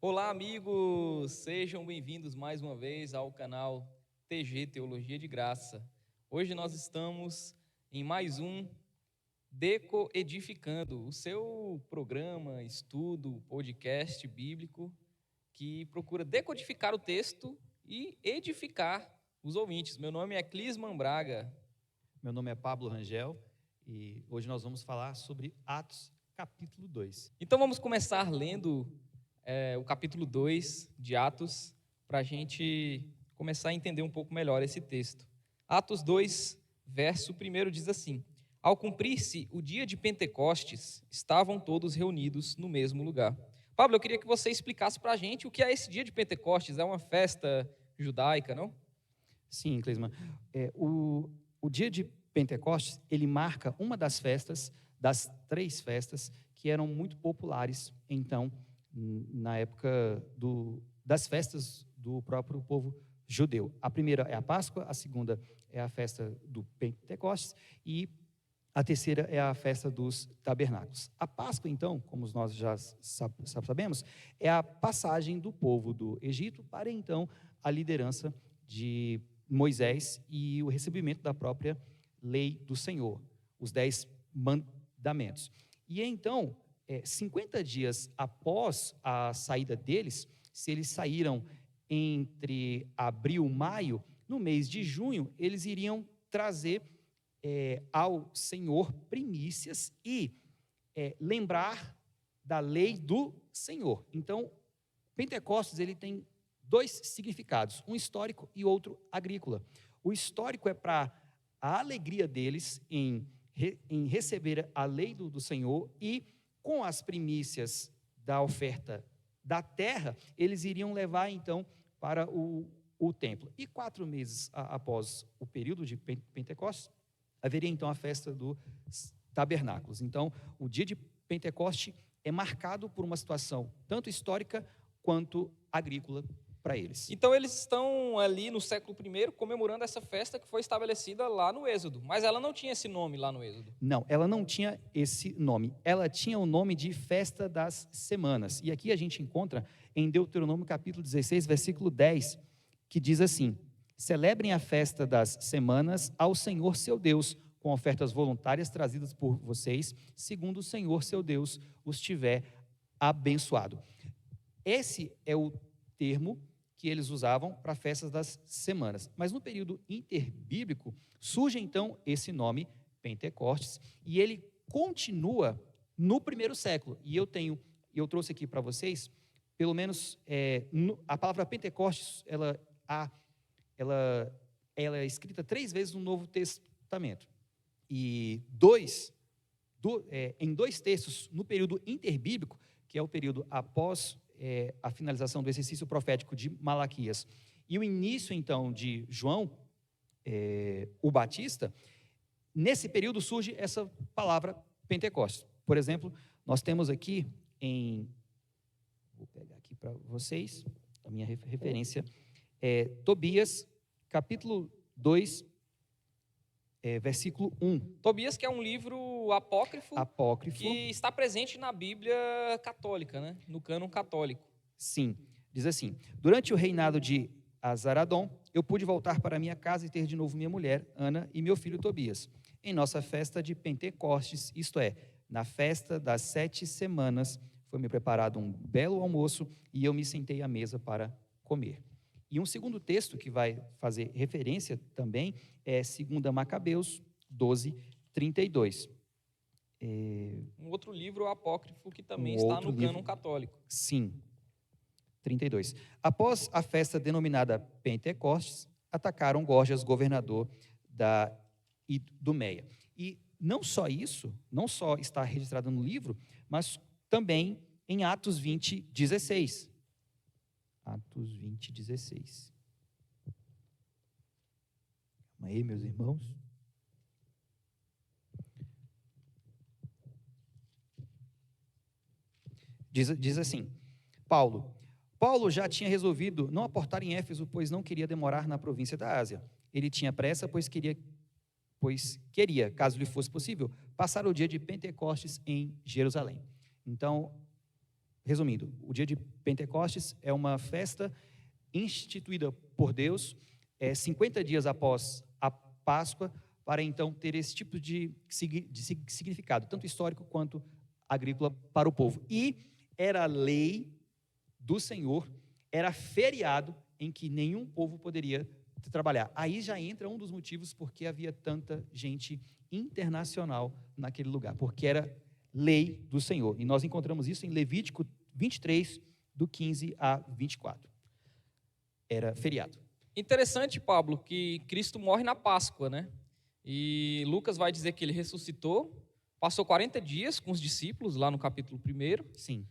Olá, amigos! Sejam bem-vindos mais uma vez ao canal TG Teologia de Graça. Hoje nós estamos em mais um Deco Edificando, o seu programa, estudo, podcast bíblico que procura decodificar o texto e edificar os ouvintes. Meu nome é Clisman Braga. Meu nome é Pablo Rangel e hoje nós vamos falar sobre Atos, capítulo 2. Então vamos começar lendo o capítulo 2 de Atos, para a gente começar a entender um pouco melhor esse texto. Atos 2, verso 1 diz assim: Ao cumprir-se o dia de Pentecostes, estavam todos reunidos no mesmo lugar. Pablo, eu queria que você explicasse para a gente o que é esse dia de Pentecostes. É uma festa judaica, não? Sim, Clisman. O dia de Pentecostes, ele marca uma das festas, das 3 festas, que eram muito populares, então, na época das festas do próprio povo judeu. A primeira é a Páscoa, a segunda é a festa do Pentecostes e a terceira é a festa dos tabernáculos. A Páscoa, então, como nós já sabemos, é a passagem do povo do Egito para, então, a liderança de Moisés e o recebimento da própria lei do Senhor, os 10 mandamentos. E, então, 50 dias após a saída deles, se eles saíram entre abril e maio, no mês de junho, eles iriam trazer ao Senhor primícias e lembrar da lei do Senhor. Então, Pentecostes ele tem 2 significados, um histórico e outro agrícola. O histórico é para a alegria deles em receber a lei do Senhor e com as primícias da oferta da terra, eles iriam levar então para o templo. E 4 meses após o período de Pentecostes, haveria então a festa dos tabernáculos. Então, o dia de Pentecoste é marcado por uma situação tanto histórica quanto agrícola para eles. Então eles estão ali no século I comemorando essa festa que foi estabelecida lá no Êxodo, mas ela não tinha esse nome lá no Êxodo. Não, ela não tinha esse nome. Ela tinha o nome de Festa das Semanas. E aqui a gente encontra em Deuteronômio capítulo 16, versículo 10, que diz assim: Celebrem a festa das semanas ao Senhor seu Deus, com ofertas voluntárias trazidas por vocês, segundo o Senhor seu Deus os tiver abençoado. Esse é o termo que eles usavam para festas das semanas. Mas no período interbíblico, surge então esse nome, Pentecostes, e ele continua no 1º século. E eu trouxe aqui para vocês, pelo menos, a palavra Pentecostes, ela é escrita 3 vezes no Novo Testamento. E em 2 textos, no período interbíblico, que é o período após a finalização do exercício profético de Malaquias, e o início, então, de João, o Batista, nesse período surge essa palavra Pentecostes. Por exemplo, nós temos aqui vou pegar aqui para vocês, a minha referência, Tobias, capítulo 2, versículo 1. Tobias, que é um livro apócrifo que está presente na Bíblia católica, né? No cânon católico. Sim, diz assim: Durante o reinado de Azaradom, eu pude voltar para minha casa e ter de novo minha mulher, Ana, e meu filho Tobias. Em nossa festa de Pentecostes, isto é, na festa das 7 semanas, foi-me preparado um belo almoço e eu me sentei à mesa para comer. E um segundo texto que vai fazer referência também é 2 Macabeus 12, 32. Um outro livro apócrifo que também está no cânon católico. Sim, 32. Após a festa denominada Pentecostes, atacaram Gorgias, governador da Idumeia. E não só isso, não só está registrado no livro, mas também em Atos 20, 16. Atos 20, 16. Calma aí, meus irmãos. Diz assim: Paulo já tinha resolvido não aportar em Éfeso, pois não queria demorar na província da Ásia. Ele tinha pressa, pois queria, caso lhe fosse possível, passar o dia de Pentecostes em Jerusalém. Então, resumindo, o dia de Pentecostes é uma festa instituída por Deus 50 dias após a Páscoa, para então ter esse tipo de significado, tanto histórico quanto agrícola para o povo. E era lei do Senhor, era feriado em que nenhum povo poderia trabalhar. Aí já entra um dos motivos porque havia tanta gente internacional naquele lugar, porque era lei do Senhor. E nós encontramos isso em Levítico 23, do 15 a 24. Era feriado. Interessante, Pablo, que Cristo morre na Páscoa, né? E Lucas vai dizer que ele ressuscitou, passou 40 dias com os discípulos, lá no capítulo 1. Sim.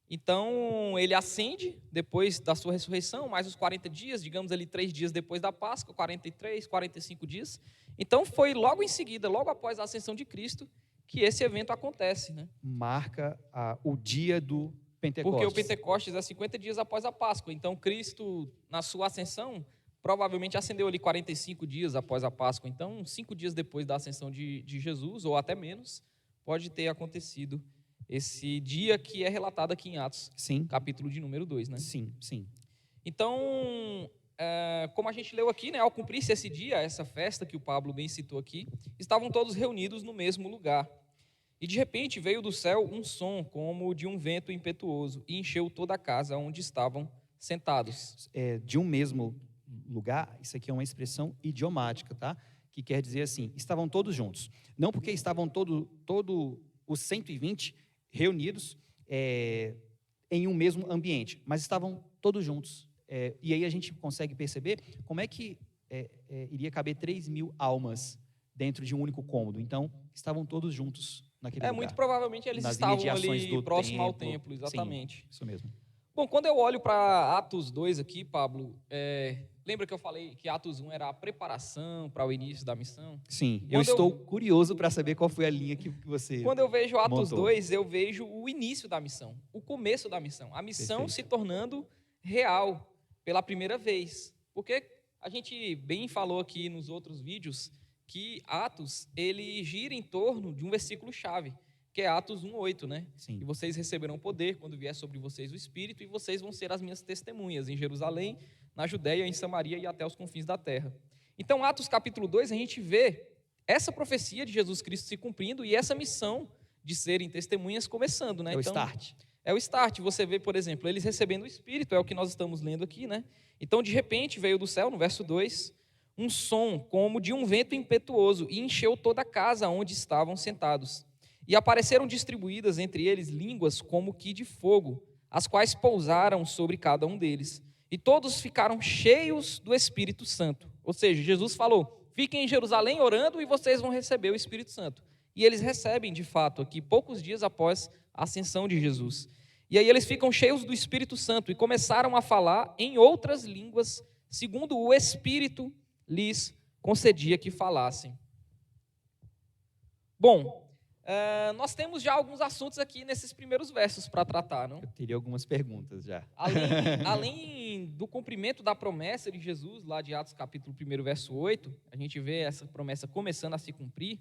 Então, ele ascende depois da sua ressurreição, mais os 40 dias, digamos ali 3 dias depois da Páscoa, 43, 45 dias. Então, foi logo em seguida, logo após a ascensão de Cristo, que esse evento acontece, né? Marca o dia do Pentecostes. Porque o Pentecostes é 50 dias após a Páscoa. Então, Cristo, na sua ascensão, provavelmente ascendeu ali 45 dias após a Páscoa. Então, 5 dias depois da ascensão de Jesus, ou até menos, pode ter acontecido esse dia que é relatado aqui em Atos, sim, capítulo de número 2, né? Sim, sim. Então, como a gente leu aqui, né, ao cumprir-se esse dia, essa festa que o Pablo bem citou aqui, estavam todos reunidos no mesmo lugar. E de repente veio do céu um som como de um vento impetuoso e encheu toda a casa onde estavam sentados. De um mesmo lugar, isso aqui é uma expressão idiomática, tá? Que quer dizer assim, estavam todos juntos. Não porque estavam todo os 120 reunidos em um mesmo ambiente, mas estavam todos juntos. E aí a gente consegue perceber como é que iria caber 3.000 almas dentro de um único cômodo. Então, estavam todos juntos naquele lugar. Muito provavelmente eles estavam ali próximo ao templo, exatamente. Sim, isso mesmo. Bom, quando eu olho para Atos 2 aqui, Pablo, lembra que eu falei que Atos 1 era a preparação para o início da missão? Sim, eu estou curioso para saber qual foi a linha que você Quando eu vejo Atos montou. 2, eu vejo o início da missão, o começo da missão, a missão se tornando real pela primeira vez. Porque a gente bem falou aqui nos outros vídeos que Atos, ele gira em torno de um versículo-chave, que é Atos 1:8, né? Sim. E vocês receberão poder quando vier sobre vocês o Espírito, e vocês vão ser as minhas testemunhas em Jerusalém, na Judéia, em Samaria e até os confins da terra. Então, Atos capítulo 2, a gente vê essa profecia de Jesus Cristo se cumprindo e essa missão de serem testemunhas começando, né? É o start. É o start. Você vê, por exemplo, eles recebendo o Espírito, é o que nós estamos lendo aqui, né? Então, de repente, veio do céu, no verso 2, um som como de um vento impetuoso e encheu toda a casa onde estavam sentados. E apareceram distribuídas entre eles línguas como que de fogo, as quais pousaram sobre cada um deles. E todos ficaram cheios do Espírito Santo. Ou seja, Jesus falou, fiquem em Jerusalém orando e vocês vão receber o Espírito Santo. E eles recebem, de fato, aqui, poucos dias após a ascensão de Jesus. E aí eles ficam cheios do Espírito Santo e começaram a falar em outras línguas, segundo o Espírito lhes concedia que falassem. Bom, nós temos já alguns assuntos aqui nesses primeiros versos para tratar, não? Eu teria algumas perguntas já. Além do cumprimento da promessa de Jesus, lá de Atos capítulo 1, verso 8, a gente vê essa promessa começando a se cumprir,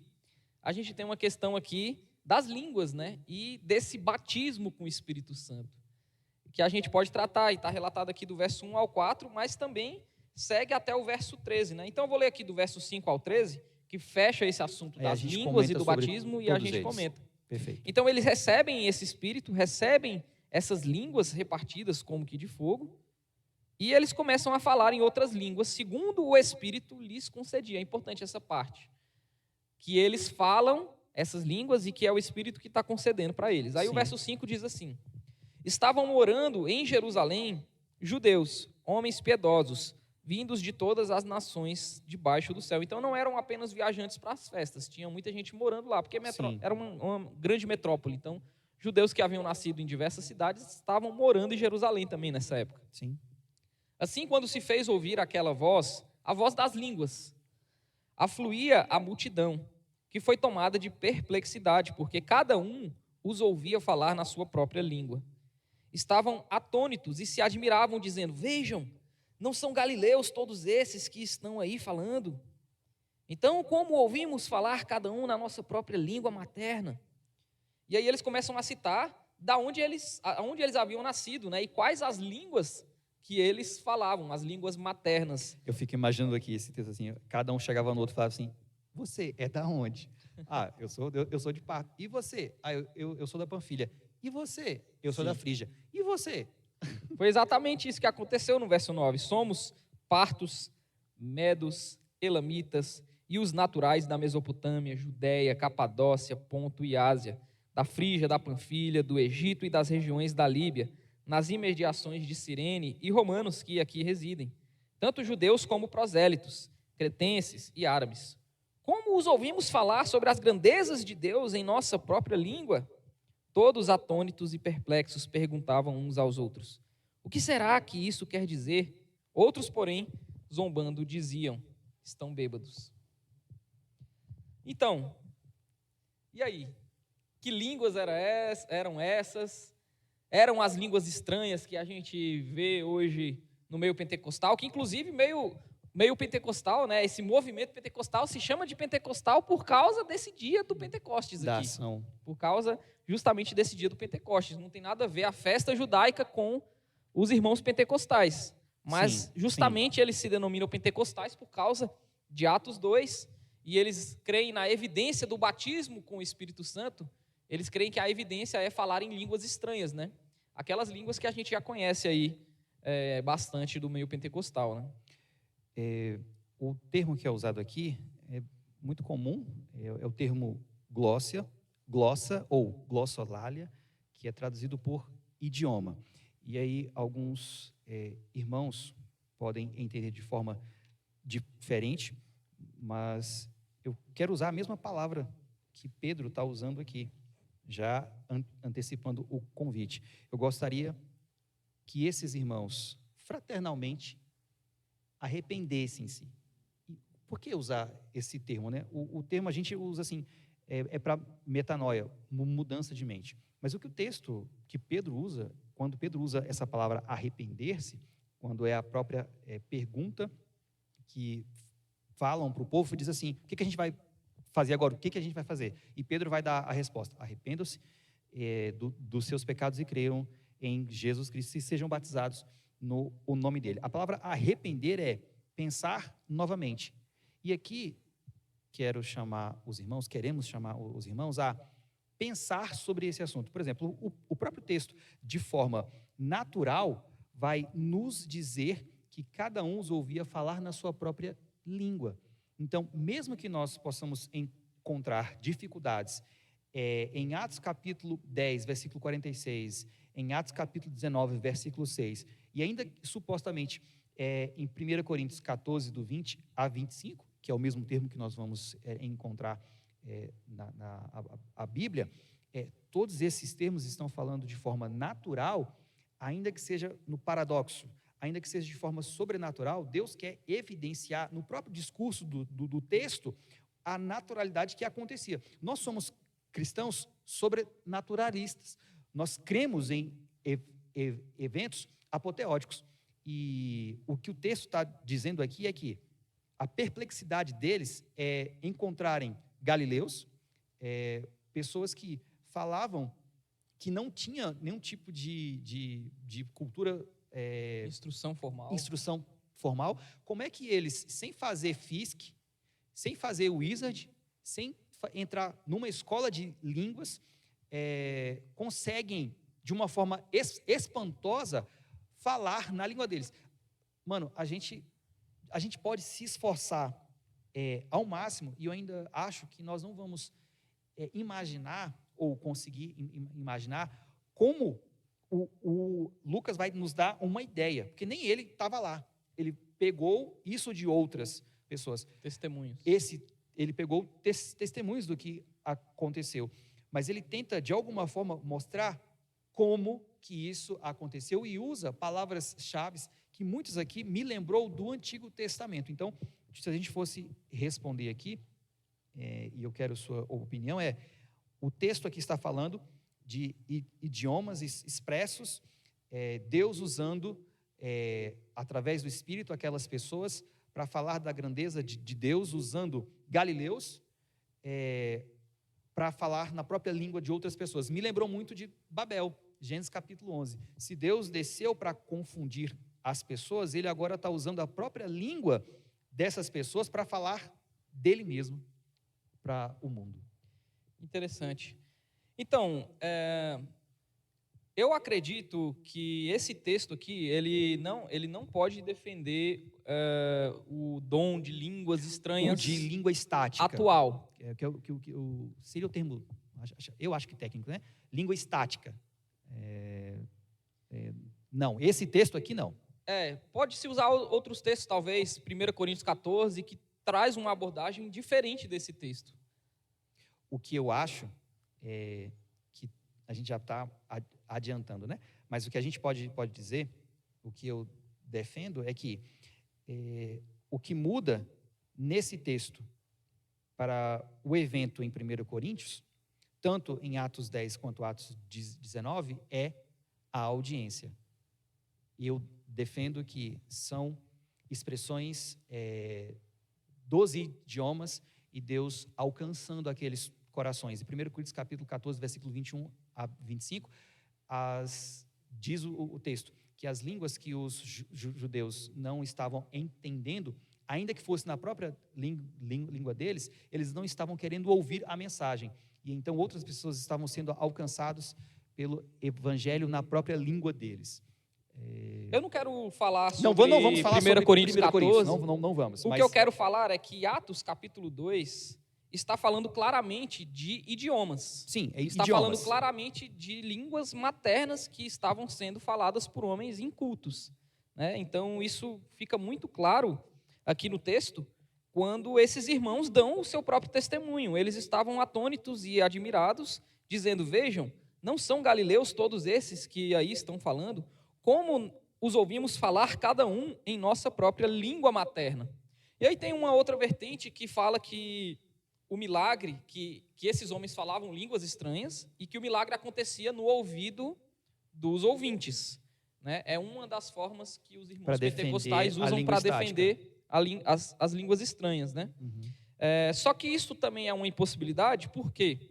a gente tem uma questão aqui das línguas, né? E desse batismo com o Espírito Santo, que a gente pode tratar, e está relatado aqui do verso 1 ao 4, mas também segue até o verso 13, né? Então eu vou ler aqui do verso 5 ao 13, que fecha esse assunto das línguas e do batismo, e a gente comenta. Perfeito. Então eles recebem esse Espírito, recebem essas línguas repartidas como que de fogo, e eles começam a falar em outras línguas, segundo o Espírito lhes concedia. É importante essa parte, que eles falam essas línguas e que é o Espírito que está concedendo para eles. Aí o verso 5 diz assim, estavam morando em Jerusalém judeus, homens piedosos, vindos de todas as nações debaixo do céu. Então não eram apenas viajantes para as festas, tinha muita gente morando lá, porque era uma grande metrópole. Então, judeus que haviam nascido em diversas cidades estavam morando em Jerusalém também nessa época. Sim. Assim, quando se fez ouvir aquela voz, a voz das línguas, afluía a multidão, que foi tomada de perplexidade, porque cada um os ouvia falar na sua própria língua. Estavam atônitos e se admiravam, dizendo, vejam, não são galileus todos esses que estão aí falando? Então, como ouvimos falar cada um na nossa própria língua materna? E aí eles começam a citar aonde eles haviam nascido, né? E quais as línguas que eles falavam, as línguas maternas. Eu fico imaginando aqui esse texto assim, cada um chegava no outro e falava assim, você é da onde? Ah, eu sou de Parto. E você? Ah, eu sou da Panfilha. E você? Eu sou da Sim. Frígia. E você? Foi exatamente isso que aconteceu no verso 9. Somos partos, medos, elamitas e os naturais da Mesopotâmia, Judéia, Capadócia, Ponto e Ásia, da Frígia, da Panfilha, do Egito e das regiões da Líbia, nas imediações de Cirene, e romanos que aqui residem, tanto judeus como prosélitos, cretenses e árabes. Como os ouvimos falar sobre as grandezas de Deus em nossa própria língua? Todos atônitos e perplexos perguntavam uns aos outros: o que será que isso quer dizer? Outros, porém, zombando, diziam: estão bêbados. Então, e aí? Que línguas eram essas? Eram as línguas estranhas que a gente vê hoje no meio pentecostal, que inclusive meio pentecostal, né? Esse movimento pentecostal se chama de pentecostal por causa desse dia do Pentecostes Da aqui. ação. Por causa justamente desse dia do Pentecostes. Não tem nada a ver a festa judaica com os irmãos pentecostais. Mas Sim, justamente eles se denominam pentecostais por causa de Atos 2, e eles creem na evidência do batismo com o Espírito Santo. Eles creem que a evidência é falar em línguas estranhas, né? Aquelas línguas que a gente já conhece aí bastante do meio pentecostal, né? O termo que é usado aqui é muito comum, é o termo glossa ou glossolalia, que é traduzido por idioma. E aí alguns irmãos podem entender de forma diferente, mas eu quero usar a mesma palavra que Pedro está usando aqui, já antecipando o convite. Eu gostaria que esses irmãos, fraternalmente, arrependessem-se. Por que usar esse termo, né? O termo a gente usa assim, para metanoia, mudança de mente. Mas o que o texto que Pedro usa, quando Pedro usa essa palavra arrepender-se, quando é a própria pergunta que falam para o povo, diz assim, o que a gente vai fazer agora? O que a gente vai fazer? E Pedro vai dar a resposta, arrependam-se dos seus pecados e creiam em Jesus Cristo e sejam batizados no nome dele. A palavra arrepender é pensar novamente. E aqui queremos chamar os irmãos a pensar sobre esse assunto. Por exemplo, o próprio texto, de forma natural, vai nos dizer que cada um os ouvia falar na sua própria língua. Então, mesmo que nós possamos encontrar dificuldades em Atos capítulo 10, versículo 46, em Atos capítulo 19, versículo 6, e ainda supostamente em 1 Coríntios 14, do 20 a 25, que é o mesmo termo que nós vamos encontrar na Bíblia, todos esses termos estão falando de forma natural, ainda que seja no paradoxo, ainda que seja de forma sobrenatural. Deus quer evidenciar no próprio discurso do texto a naturalidade que acontecia. Nós somos cristãos sobrenaturalistas, nós cremos em eventos apoteóticos, e o que o texto está dizendo aqui é que a perplexidade deles é encontrarem galileus, pessoas que falavam que não tinha nenhum tipo de cultura, Instrução formal. Como é que eles, sem fazer FISC, sem fazer Wizard, sem entrar numa escola de línguas, conseguem, de uma forma espantosa, falar na língua deles? Mano, a gente pode se esforçar ao máximo, e eu ainda acho que nós não vamos imaginar, ou conseguir imaginar, como o Lucas vai nos dar uma ideia, porque nem ele estava lá. Ele pegou isso de outras pessoas. Testemunhos. Ele pegou testemunhos do que aconteceu, mas ele tenta, de alguma forma, mostrar como que isso aconteceu e usa palavras-chave que muitos aqui me lembrou do Antigo Testamento. Então, se a gente fosse responder aqui, e eu quero sua opinião, o texto aqui está falando de idiomas expressos, Deus usando, através do Espírito, aquelas pessoas para falar da grandeza de Deus, usando galileus, para falar na própria língua de outras pessoas. Me lembrou muito de Babel, Gênesis capítulo 11. Se Deus desceu para confundir as pessoas, ele agora está usando a própria língua dessas pessoas para falar dele mesmo para o mundo. Interessante. Então, eu acredito que esse texto aqui, ele não pode defender o dom de línguas estranhas Ou de língua estática. atual. Seria o termo, eu acho que técnico, né? Língua estática. Não, esse texto aqui não. Pode-se usar outros textos, talvez, 1 Coríntios 14, que traz uma abordagem diferente desse texto. O que eu acho é que a gente já está adiantando, né? Mas o que a gente pode dizer, o que eu defendo é que o que muda nesse texto para o evento em 1 Coríntios, tanto em Atos 10 quanto Atos 19, é a audiência. E eu defendo que são expressões dos idiomas e Deus alcançando aqueles corações. Em 1 Coríntios capítulo 14, versículo 21 a 25, diz o texto que as línguas que os judeus não estavam entendendo, ainda que fosse na própria língua deles, eles não estavam querendo ouvir a mensagem. E então outras pessoas estavam sendo alcançados pelo evangelho na própria língua deles. Eu não quero falar sobre não vamos falar 1 sobre Coríntios 1 Coríntios, 14. não vamos. O que eu quero falar é que Atos capítulo 2 está falando claramente de idiomas. Sim, está idiomas. falando claramente de línguas maternas que estavam sendo faladas por homens incultos, né? Então isso fica muito claro aqui no texto, quando esses irmãos dão o seu próprio testemunho. Eles estavam atônitos e admirados, dizendo: vejam, não são galileus todos esses que aí estão falando? Como os ouvimos falar cada um em nossa própria língua materna? E aí tem uma outra vertente que fala que o milagre, que esses homens falavam línguas estranhas e que o milagre acontecia no ouvido dos ouvintes, né? É uma das formas que os irmãos pentecostais usam para defender as línguas estranhas, né? Uhum. Só que isso também é uma impossibilidade, por quê?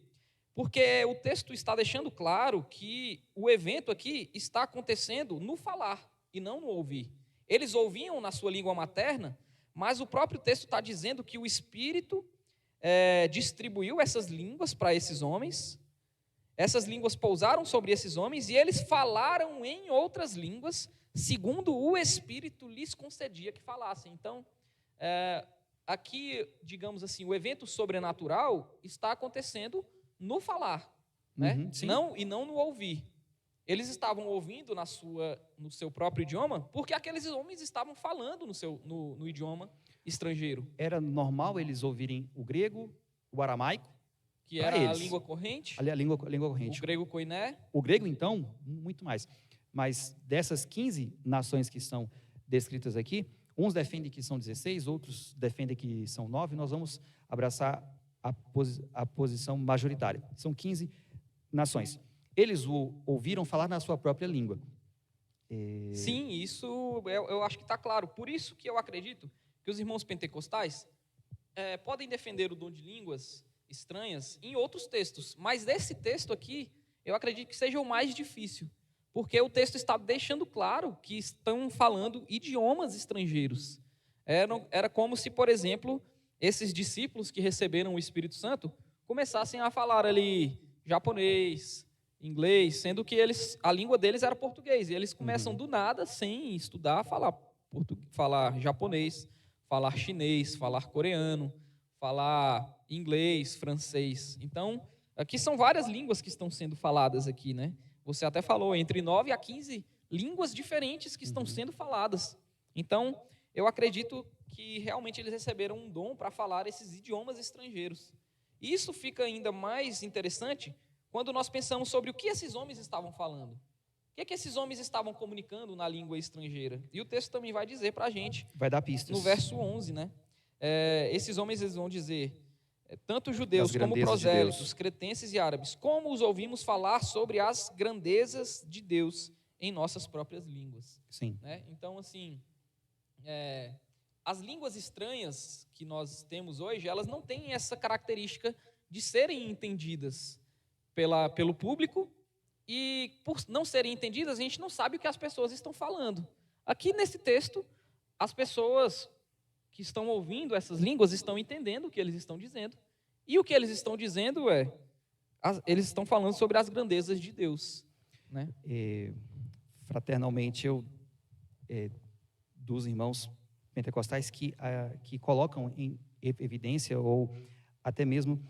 Porque o texto está deixando claro que o evento aqui está acontecendo no falar e não no ouvir. Eles ouviam na sua língua materna, mas o próprio texto está dizendo que o Espírito distribuiu essas línguas para esses homens, essas línguas pousaram sobre esses homens e eles falaram em outras línguas, segundo o Espírito lhes concedia que falassem. Então, aqui, digamos assim, o evento sobrenatural está acontecendo no falar, né? Uhum, não no ouvir. Eles estavam ouvindo no seu próprio idioma, porque aqueles homens estavam falando no idioma estrangeiro. Era normal eles ouvirem o grego, o aramaico, que era a língua corrente. A língua corrente. O grego koiné. O grego, então, muito mais. Mas dessas 15 nações que são descritas aqui, uns defendem que são 16, outros defendem que são 9, nós vamos abraçar a posição majoritária. São 15 nações. Eles o ouviram falar na sua própria língua. Sim, isso eu acho que está claro. Por isso que eu acredito que os irmãos pentecostais podem defender o dom de línguas estranhas em outros textos, mas nesse texto aqui, eu acredito que seja o mais difícil, porque o texto está deixando claro que estão falando idiomas estrangeiros. Era como se, por exemplo, esses discípulos que receberam o Espírito Santo começassem a falar ali japonês, inglês, sendo que a língua deles era português, e eles começam do nada, sem estudar, a falar japonês, falar chinês, falar coreano, falar inglês, francês. Então, aqui são várias línguas que estão sendo faladas aqui, né? Você até falou, entre 9 a 15 línguas diferentes que estão sendo faladas. Então, eu acredito que realmente eles receberam um dom para falar esses idiomas estrangeiros. E isso fica ainda mais interessante quando nós pensamos sobre o que esses homens estavam falando. O que esses homens estavam comunicando na língua estrangeira? E o texto também vai dizer para a gente. Vai dar pistas. No verso 11, né? Esses homens eles vão dizer, tanto judeus como prosélitos, cretenses e árabes, como os ouvimos falar sobre as grandezas de Deus em nossas próprias línguas. Sim. Né? Então, assim, as línguas estranhas que nós temos hoje, elas não têm essa característica de serem entendidas pelo público, e por não serem entendidas, a gente não sabe o que as pessoas estão falando. Aqui nesse texto, as pessoas que estão ouvindo essas línguas estão entendendo o que eles estão dizendo, e o que eles estão dizendo eles estão falando sobre as grandezas de Deus, né? Fraternalmente, dos irmãos pentecostais que colocam em evidência ou até mesmo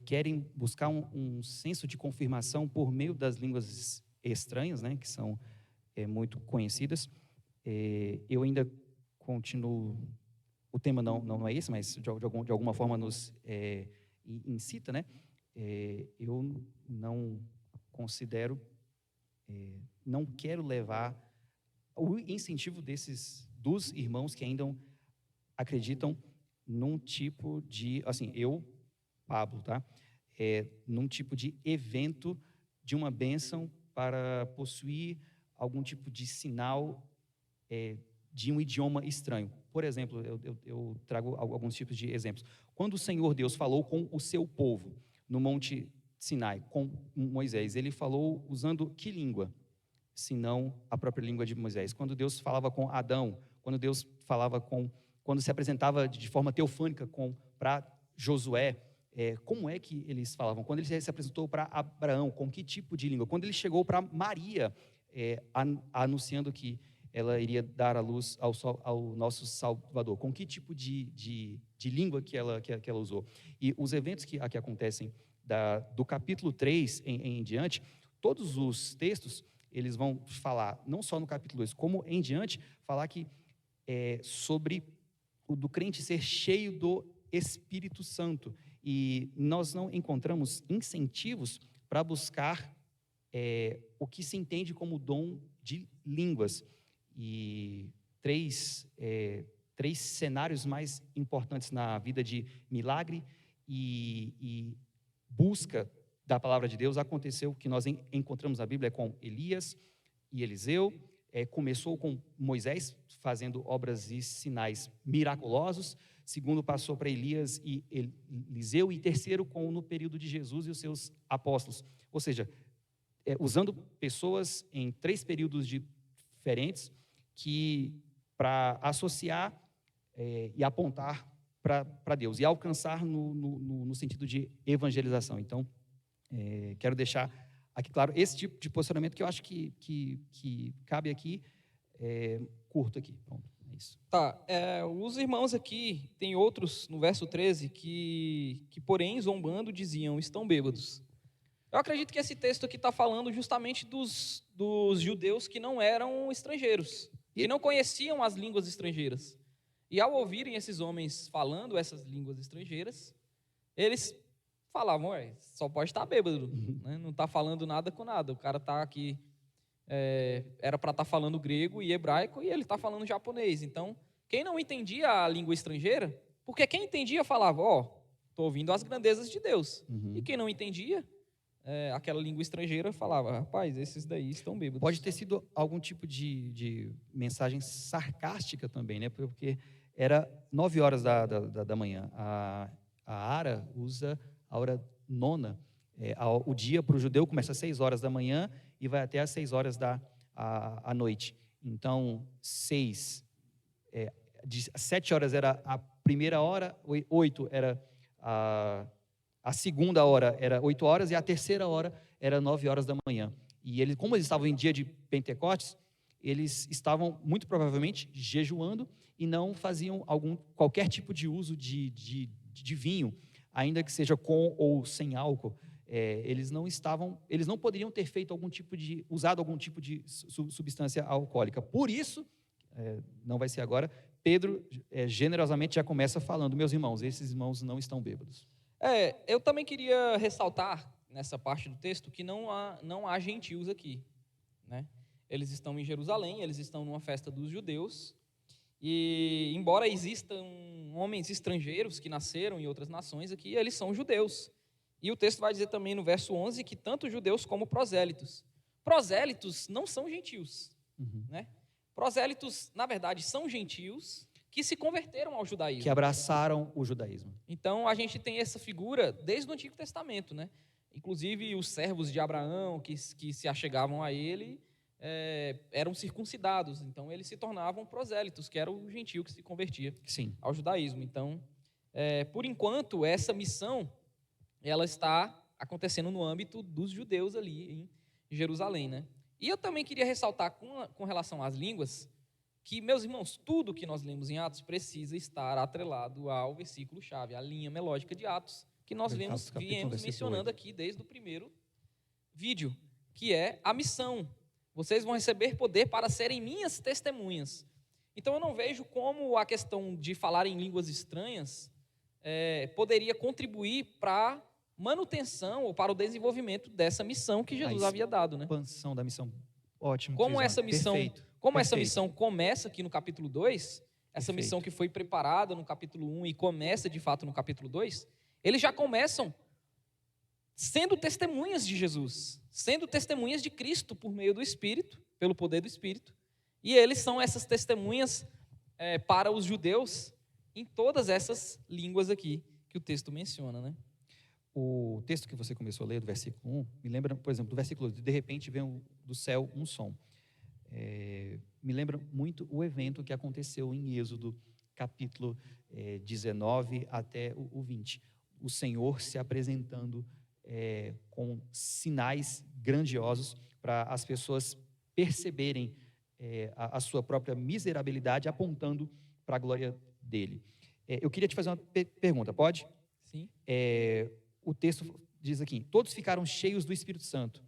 querem buscar um senso de confirmação por meio das línguas estranhas, né, que são muito conhecidas. Eu ainda continuo, o tema não é esse, mas de alguma forma nos incita, né? Eu não considero, não quero levar o incentivo dos irmãos que ainda acreditam num tipo de, assim, Pablo, tá? Num tipo de evento de uma bênção para possuir algum tipo de sinal de um idioma estranho. Por exemplo, eu trago alguns tipos de exemplos. Quando o Senhor Deus falou com o seu povo no Monte Sinai, com Moisés, ele falou usando que língua? Senão a própria língua de Moisés. Quando Deus falava com Adão, quando Deus falava quando se apresentava de forma teofânica para Josué, como é que eles falavam? Quando ele se apresentou para Abraão, com que tipo de língua? Quando ele chegou para Maria, anunciando que ela iria dar a luz ao nosso Salvador, com que tipo de língua que ela usou? E os eventos que acontecem do capítulo 3 em diante, todos os textos, eles vão falar, não só no capítulo 2, como em diante, falar que sobre o do crente ser cheio do Espírito Santo. E nós não encontramos incentivos para buscar o que se entende como dom de línguas. E três cenários mais importantes na vida de milagre e busca da palavra de Deus aconteceu, que nós encontramos na Bíblia, com Elias e Eliseu. Começou com Moisés fazendo obras e sinais miraculosos. Segundo, passou para Elias e Eliseu. E terceiro, no período de Jesus e os seus apóstolos. Ou seja, usando pessoas em 3 períodos diferentes para associar e apontar para Deus e alcançar no sentido de evangelização. Então, quero deixar aqui claro esse tipo de posicionamento que eu acho que cabe aqui, curto aqui. Pronto, é isso. Tá, os irmãos aqui, tem outros no verso 13 que porém, zombando, diziam, estão bêbados. Eu acredito que esse texto aqui está falando justamente dos judeus que não eram estrangeiros, que não conheciam as línguas estrangeiras. E ao ouvirem esses homens falando essas línguas estrangeiras, eles falavam, só pode estar bêbado, né? Não está falando nada com nada. O cara está aqui, era para estar falando grego e hebraico, e ele está falando japonês. Então, quem não entendia a língua estrangeira, porque quem entendia falava, estou ouvindo as grandezas de Deus. E quem não entendia aquela língua estrangeira falava, rapaz, esses daí estão bêbados. Pode ter sido algum tipo de mensagem sarcástica também, né? Porque era 9 horas da manhã. A Ara usa a hora nona. O dia para o judeu começa às 6 horas da manhã e vai até às 6 horas da noite. Então, 7 horas era a primeira hora, 8 era a segunda hora, era 8 horas, e a terceira hora era 9 horas da manhã. E como eles estavam em dia de Pentecostes, eles estavam muito provavelmente jejuando e não faziam qualquer tipo de uso de vinho, ainda que seja com ou sem álcool. Eles não poderiam ter usado algum tipo de substância alcoólica. Por isso, não vai ser agora, Pedro generosamente já começa falando, meus irmãos, esses irmãos não estão bêbados. Eu também queria ressaltar nessa parte do texto que não há gentios aqui, né? Eles estão em Jerusalém, eles estão numa festa dos judeus, e embora existam homens estrangeiros que nasceram em outras nações aqui, eles são judeus. E o texto vai dizer também no verso 11 que tanto judeus como prosélitos. Prosélitos não são gentios, né? Prosélitos, na verdade, são gentios que se converteram ao judaísmo. Que abraçaram o judaísmo. Então, a gente tem essa figura desde o Antigo Testamento, né? Inclusive, os servos de Abraão que se achegavam a ele eram circuncidados. Então, eles se tornavam prosélitos, que era o gentio que se convertia Sim. ao judaísmo. Então, por enquanto, essa missão ela está acontecendo no âmbito dos judeus ali em Jerusalém, né? E eu também queria ressaltar com relação às línguas que, meus irmãos, tudo que nós lemos em Atos precisa estar atrelado ao versículo-chave, à linha melódica de Atos, que nós viemos mencionando aqui desde o primeiro vídeo, que é a missão. Vocês vão receber poder para serem minhas testemunhas. Então, eu não vejo como a questão de falar em línguas estranhas poderia contribuir para a manutenção ou para o desenvolvimento dessa missão que Jesus havia dado, né? Expansão da missão. Ótimo. Como essa missão... Perfeito. Como essa missão começa aqui no capítulo 2, essa Perfeito. missão que foi preparada no capítulo 1 e começa de fato no capítulo 2, eles já começam sendo testemunhas de Jesus, sendo testemunhas de Cristo por meio do Espírito, pelo poder do Espírito. E eles são essas testemunhas para os judeus em todas essas línguas aqui que o texto menciona, né? O texto que você começou a ler, do versículo 1, me lembra, por exemplo, do versículo 2, de repente vem do céu um som. Me lembra muito o evento que aconteceu em Êxodo, capítulo 19 até o 20. O Senhor se apresentando com sinais grandiosos para as pessoas perceberem a sua própria miserabilidade, apontando para a glória dele. Eu queria te fazer uma pergunta, pode? Sim. O texto diz aqui, todos ficaram cheios do Espírito Santo.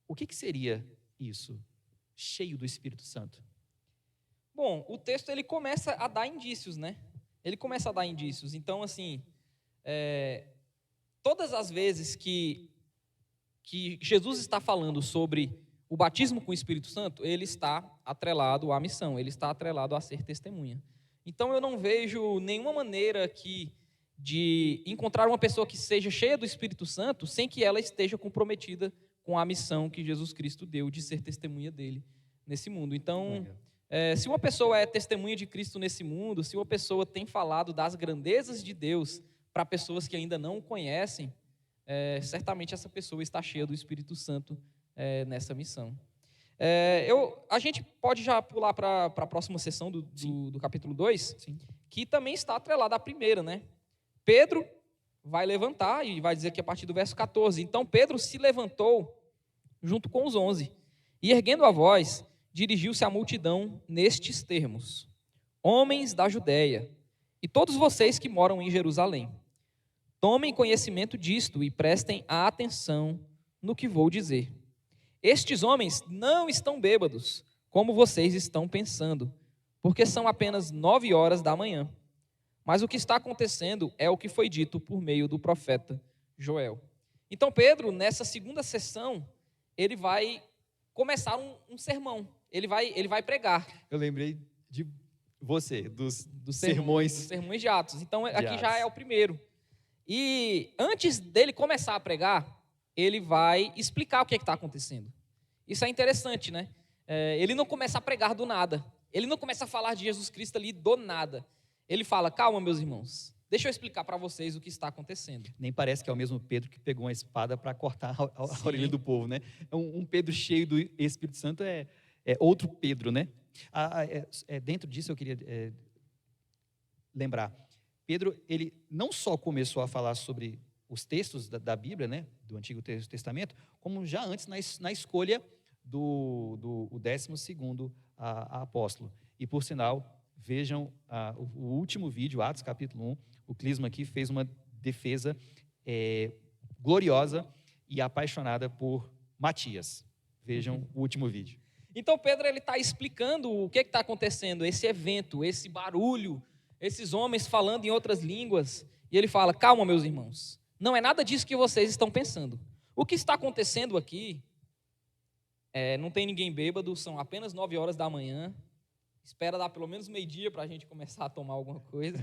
O que seria isso? Cheio do Espírito Santo. Bom, o texto ele começa a dar indícios, né? Ele começa a dar indícios. Então, assim, todas as vezes que Jesus está falando sobre o batismo com o Espírito Santo, ele está atrelado à missão, ele está atrelado a ser testemunha. Então, eu não vejo nenhuma maneira de encontrar uma pessoa que seja cheia do Espírito Santo sem que ela esteja comprometida com a missão que Jesus Cristo deu de ser testemunha dele nesse mundo. Então, se uma pessoa é testemunha de Cristo nesse mundo, se uma pessoa tem falado das grandezas de Deus para pessoas que ainda não o conhecem, certamente essa pessoa está cheia do Espírito Santo nessa missão. A gente pode já pular para a próxima sessão do capítulo 2, Sim. que também está atrelada à primeira, né? Pedro vai levantar e vai dizer aqui a partir do verso 14. Então Pedro se levantou junto com os 11 e, erguendo a voz, dirigiu-se à multidão nestes termos: homens da Judéia e todos vocês que moram em Jerusalém, tomem conhecimento disto e prestem atenção no que vou dizer. Estes homens não estão bêbados, como vocês estão pensando, porque são apenas 9 horas da manhã. Mas o que está acontecendo é o que foi dito por meio do profeta Joel. Então Pedro, nessa segunda sessão, ele vai começar um sermão. Ele vai pregar. Eu lembrei de você, dos sermões. sermões. Dos sermões de Atos. Então aqui Atos. já é o primeiro. E antes dele começar a pregar, ele vai explicar o que está acontecendo. Isso é interessante, né? Ele não começa a pregar do nada. Ele não começa a falar de Jesus Cristo ali do nada. Ele fala: calma, meus irmãos, deixa eu explicar para vocês o que está acontecendo. Nem parece que é o mesmo Pedro que pegou uma espada para cortar a orelha do povo, né? Um Pedro cheio do Espírito Santo é outro Pedro, né? Dentro disso eu queria lembrar. Pedro, ele não só começou a falar sobre os textos da Bíblia, né, do Antigo Testamento, como já antes na escolha do 12º apóstolo. E, por sinal, vejam o último vídeo, Atos capítulo 1, o Clisma aqui fez uma defesa gloriosa e apaixonada por Matias. Vejam o último vídeo. Então Pedro está explicando o que está acontecendo, esse evento, esse barulho, esses homens falando em outras línguas. E ele fala: calma, meus irmãos, não é nada disso que vocês estão pensando. O que está acontecendo aqui, não tem ninguém bêbado, são apenas 9 horas da manhã. Espera dar pelo menos meio-dia para a gente começar a tomar alguma coisa.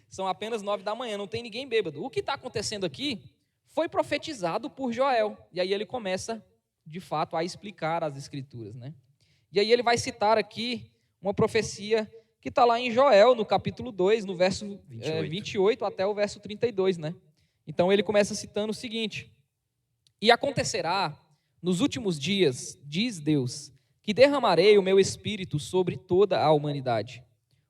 São apenas 9 da manhã, não tem ninguém bêbado. O que está acontecendo aqui foi profetizado por Joel. E aí ele começa, de fato, a explicar as Escrituras, né? E aí ele vai citar aqui uma profecia que está lá em Joel, no capítulo 2, no verso 28. até o verso 32, né? Então ele começa citando o seguinte: E acontecerá nos últimos dias, diz Deus, que derramarei o meu espírito sobre toda a humanidade.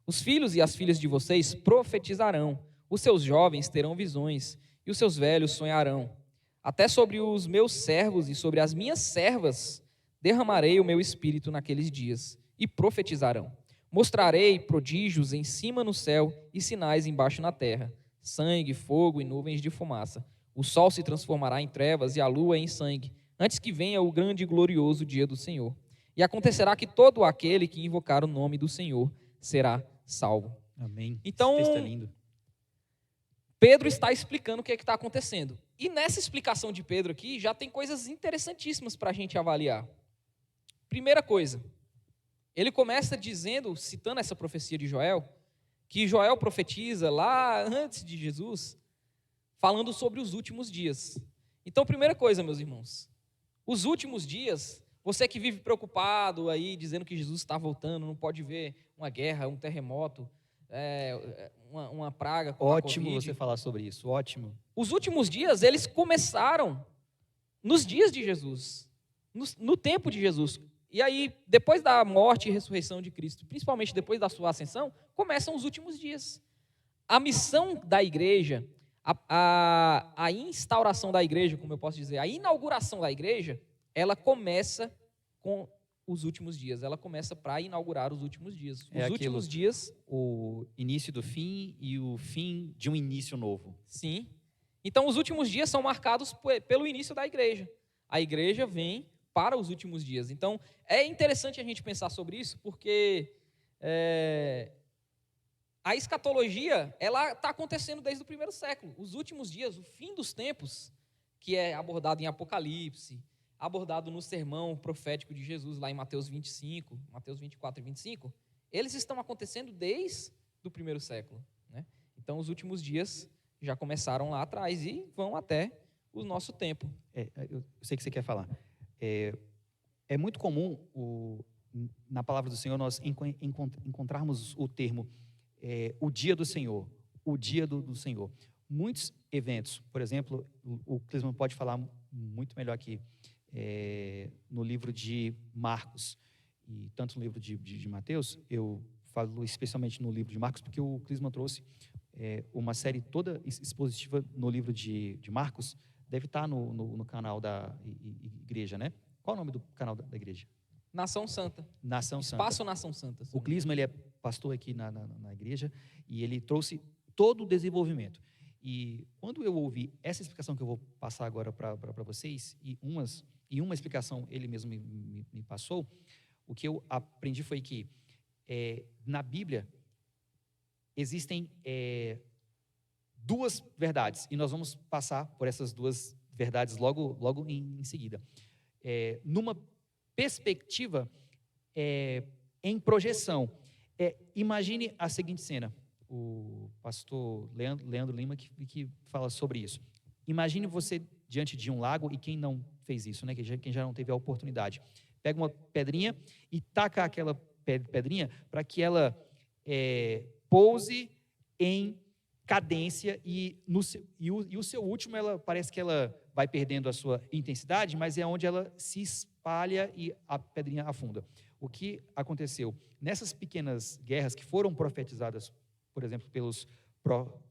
Os filhos e as filhas de vocês profetizarão, os seus jovens terão visões, e os seus velhos sonharão. Até sobre os meus servos e sobre as minhas servas derramarei o meu espírito naqueles dias, e profetizarão. Mostrarei prodígios em cima no céu e sinais embaixo na terra: sangue, fogo e nuvens de fumaça. O sol se transformará em trevas e a lua em sangue, antes que venha o grande e glorioso dia do Senhor. E acontecerá que todo aquele que invocar o nome do Senhor será salvo. Amém. Então, Esse texto é lindo. Pedro está explicando o que é que está acontecendo. E nessa explicação de Pedro aqui, já tem coisas interessantíssimas para a gente avaliar. Primeira coisa, ele começa dizendo, citando essa profecia de Joel, que Joel profetiza lá antes de Jesus, falando sobre os últimos dias. Então, primeira coisa, meus irmãos, os últimos dias, você que vive preocupado aí, dizendo que Jesus está voltando, não pode ver uma guerra, um terremoto, uma praga como a Ótimo Covid. você falar sobre isso, ótimo. Os últimos dias, eles começaram nos dias de Jesus, no tempo de Jesus. E aí, depois da morte e ressurreição de Cristo, principalmente depois da sua ascensão, começam os últimos dias. A missão da igreja, a instauração da igreja, como eu posso dizer, a inauguração da igreja, ela começa com os últimos dias. Ela começa para inaugurar os últimos dias. Os últimos dias... O início do fim e o fim de um início novo. Sim. Então, os últimos dias são marcados pelo início da igreja. A igreja vem para os últimos dias. Então, é interessante a gente pensar sobre isso, porque a escatologia, ela está acontecendo desde o primeiro século. Os últimos dias, o fim dos tempos, que é abordado em Apocalipse, abordado no sermão profético de Jesus, lá em Mateus 25, Mateus 24 e 25, eles estão acontecendo desde o primeiro século, né? Então, os últimos dias já começaram lá atrás e vão até o nosso tempo. Eu sei que você quer falar. É muito comum, na palavra do Senhor, nós encontrarmos o termo o dia do Senhor, o dia do Senhor. Muitos eventos, por exemplo, o Clisman pode falar muito melhor aqui, no livro de Marcos, e tanto no livro de Mateus, eu falo especialmente no livro de Marcos, porque o Clisman trouxe uma série toda expositiva no livro de Marcos, deve estar no canal da igreja, né? Qual é o nome do canal da igreja? Nação Santa. Nação Santa. Espaço Nação Santa. O Clisman, ele é pastor aqui na igreja, e ele trouxe todo o desenvolvimento. E quando eu ouvi essa explicação que eu vou passar agora para vocês, e uma explicação ele mesmo me passou, o que eu aprendi foi que na Bíblia existem duas verdades, e nós vamos passar por essas duas verdades logo em seguida. Numa perspectiva em projeção, imagine a seguinte cena. O pastor Leandro Lima que fala sobre isso. Imagine você diante de um lago, e quem não fez isso, né? Quem já não teve a oportunidade, pega uma pedrinha e taca aquela pedrinha para que ela pouse em cadência, e o seu último, parece que ela vai perdendo a sua intensidade, mas é onde ela se espalha e a pedrinha afunda. O que aconteceu nessas pequenas guerras que foram profetizadas, por exemplo, pelos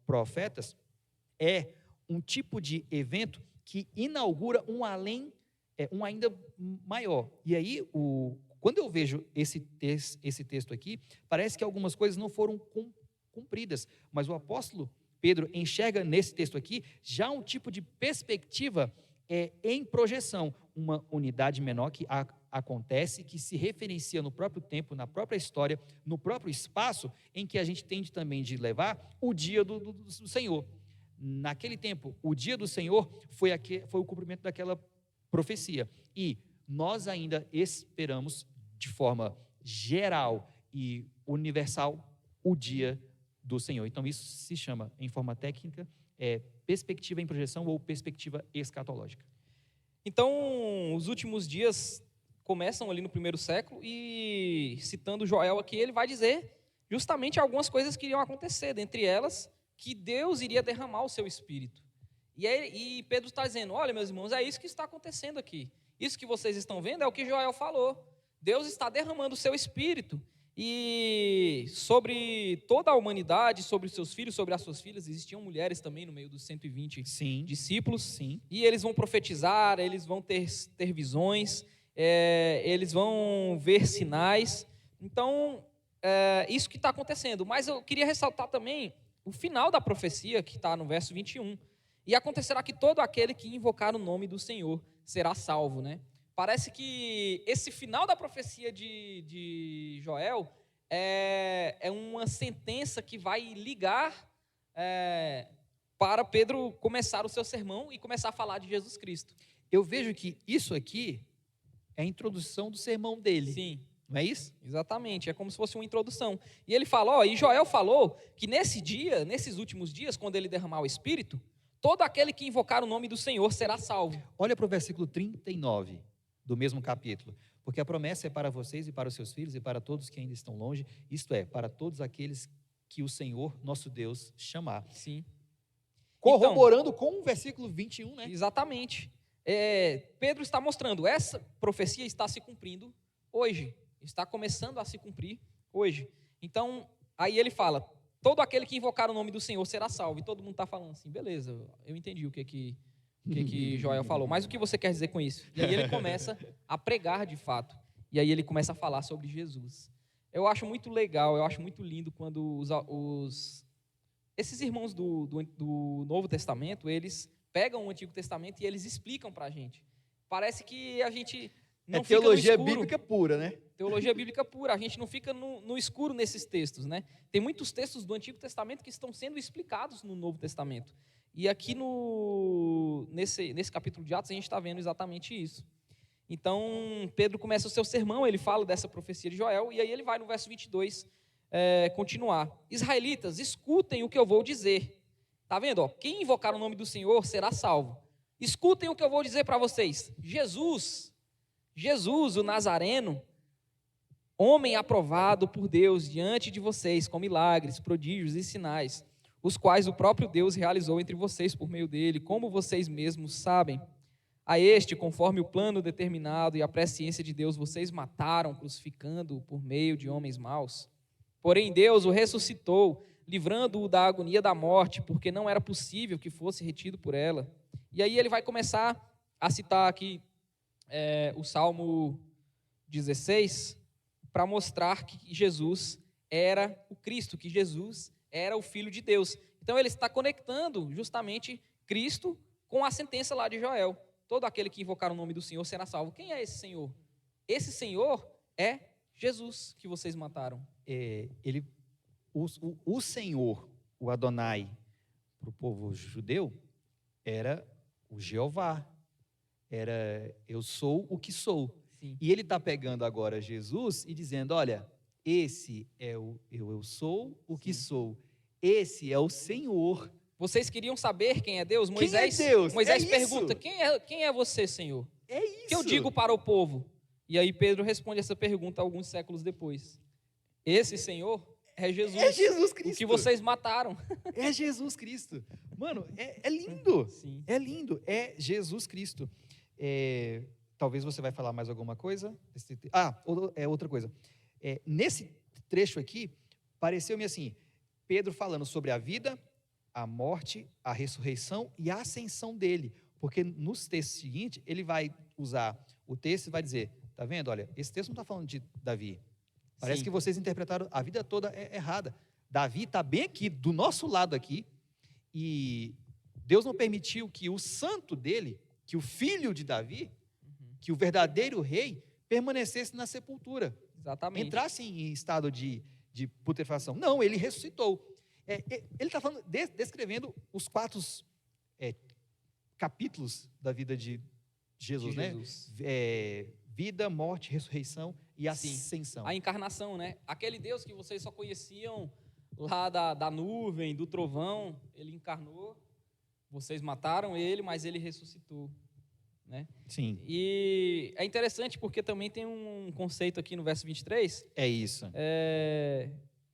profetas, é um tipo de evento que inaugura um ainda maior. E aí, quando eu vejo esse texto aqui, parece que algumas coisas não foram cumpridas, mas o apóstolo Pedro enxerga nesse texto aqui já um tipo de perspectiva em projeção, uma unidade menor que acontece, que se referencia no próprio tempo, na própria história, no próprio espaço, em que a gente tende também de levar o dia do Senhor. Naquele tempo, o dia do Senhor foi o cumprimento daquela profecia, e nós ainda esperamos de forma geral e universal o dia do Senhor. Então isso se chama, em forma técnica, perspectiva em projeção ou perspectiva escatológica. Então, os últimos dias começam ali no primeiro século, e citando Joel aqui, ele vai dizer justamente algumas coisas que iriam acontecer, dentre elas, que Deus iria derramar o seu Espírito. E Pedro está dizendo, olha, meus irmãos, é isso que está acontecendo aqui. Isso que vocês estão vendo é o que Joel falou. Deus está derramando o seu Espírito. E sobre toda a humanidade, sobre os seus filhos, sobre as suas filhas, existiam mulheres também no meio dos 120 Sim, discípulos. sim. E eles vão profetizar, eles vão ter visões, eles vão ver sinais. Então, isso que está acontecendo. Mas eu queria ressaltar também o final da profecia, que está no verso 21. E acontecerá que todo aquele que invocar o nome do Senhor será salvo, né? Parece que esse final da profecia de Joel é uma sentença que vai ligar para Pedro começar o seu sermão e começar a falar de Jesus Cristo. Eu vejo que isso aqui é a introdução do sermão dele. Sim. Não é isso? Exatamente, é como se fosse uma introdução. E ele falou, e Joel falou que nesse dia, nesses últimos dias, quando ele derramar o Espírito, todo aquele que invocar o nome do Senhor será salvo. Olha para o versículo 39 do mesmo capítulo. Porque a promessa é para vocês e para os seus filhos e para todos que ainda estão longe, isto é, para todos aqueles que o Senhor, nosso Deus, chamar. Sim. Corroborando com o versículo 21, né? Exatamente. Pedro está mostrando, essa profecia está se cumprindo hoje. Está começando a se cumprir hoje. Então, aí ele fala, todo aquele que invocar o nome do Senhor será salvo. E todo mundo está falando assim, beleza, eu entendi o que Joel falou. Mas o que você quer dizer com isso? E aí ele começa a pregar de fato. E aí ele começa a falar sobre Jesus. Eu acho muito legal, eu acho muito lindo quando esses irmãos do Novo Testamento, eles pegam o Antigo Testamento e eles explicam para a gente. Parece que a gente não fica no teologia escuro. bíblica pura, né? Teologia bíblica pura. A gente não fica no escuro nesses textos, né? Tem muitos textos do Antigo Testamento que estão sendo explicados no Novo Testamento. E aqui nesse capítulo de Atos a gente está vendo exatamente isso. Então, Pedro começa o seu sermão, ele fala dessa profecia de Joel, e aí ele vai no verso 22 continuar. Israelitas, escutem o que eu vou dizer. Tá vendo? Quem invocar o nome do Senhor será salvo. Escutem o que eu vou dizer para vocês. Jesus, o Nazareno, homem aprovado por Deus diante de vocês com milagres, prodígios e sinais, os quais o próprio Deus realizou entre vocês por meio dele, como vocês mesmos sabem. A este, conforme o plano determinado e a presciência de Deus, vocês mataram, crucificando-o por meio de homens maus. Porém, Deus o ressuscitou, livrando-o da agonia da morte, porque não era possível que fosse retido por ela. E aí ele vai começar a citar aqui o Salmo 16, para mostrar que Jesus era o Cristo, que Jesus era o Filho de Deus. Então ele está conectando justamente Cristo com a sentença lá de Joel. Todo aquele que invocar o nome do Senhor será salvo. Quem é esse Senhor? Esse Senhor é Jesus que vocês mataram. O Senhor, o Adonai, para o povo judeu, era o Jeová. Era eu sou o que sou. Sim. E ele está pegando agora Jesus e dizendo, olha, esse é o eu sou o que sou. Esse é o Senhor. Vocês queriam saber quem é Deus? Quem é Deus? Moisés É pergunta, isso. quem é você, Senhor? É isso. O que eu digo para o povo? E aí Pedro responde essa pergunta alguns séculos depois. Esse Senhor é Jesus. É Jesus Cristo. O que vocês mataram. É Jesus Cristo. Mano, é lindo. Sim. É lindo. É Jesus Cristo. Talvez você vai falar mais alguma coisa? Outra coisa. Nesse trecho aqui, pareceu-me assim, Pedro falando sobre a vida, a morte, a ressurreição e a ascensão dele. Porque nos textos seguintes, ele vai usar o texto e vai dizer, tá vendo? Olha, esse texto não está falando de Davi. Parece Sim. que vocês interpretaram a vida toda errada. Davi está bem aqui, do nosso lado aqui, e Deus não permitiu que o santo dele, que o filho de Davi, que o verdadeiro rei, permanecesse na sepultura. Exatamente. Entrasse em estado de putrefação. Não, ele ressuscitou. Ele está falando, descrevendo os 4 capítulos da vida de Jesus, né? Vida, morte, ressurreição e ascensão. A encarnação, né? Aquele Deus que vocês só conheciam lá da nuvem, do trovão, ele encarnou, vocês mataram ele, mas ele ressuscitou, né? Sim. E é interessante porque também tem um conceito aqui no verso 23. É isso.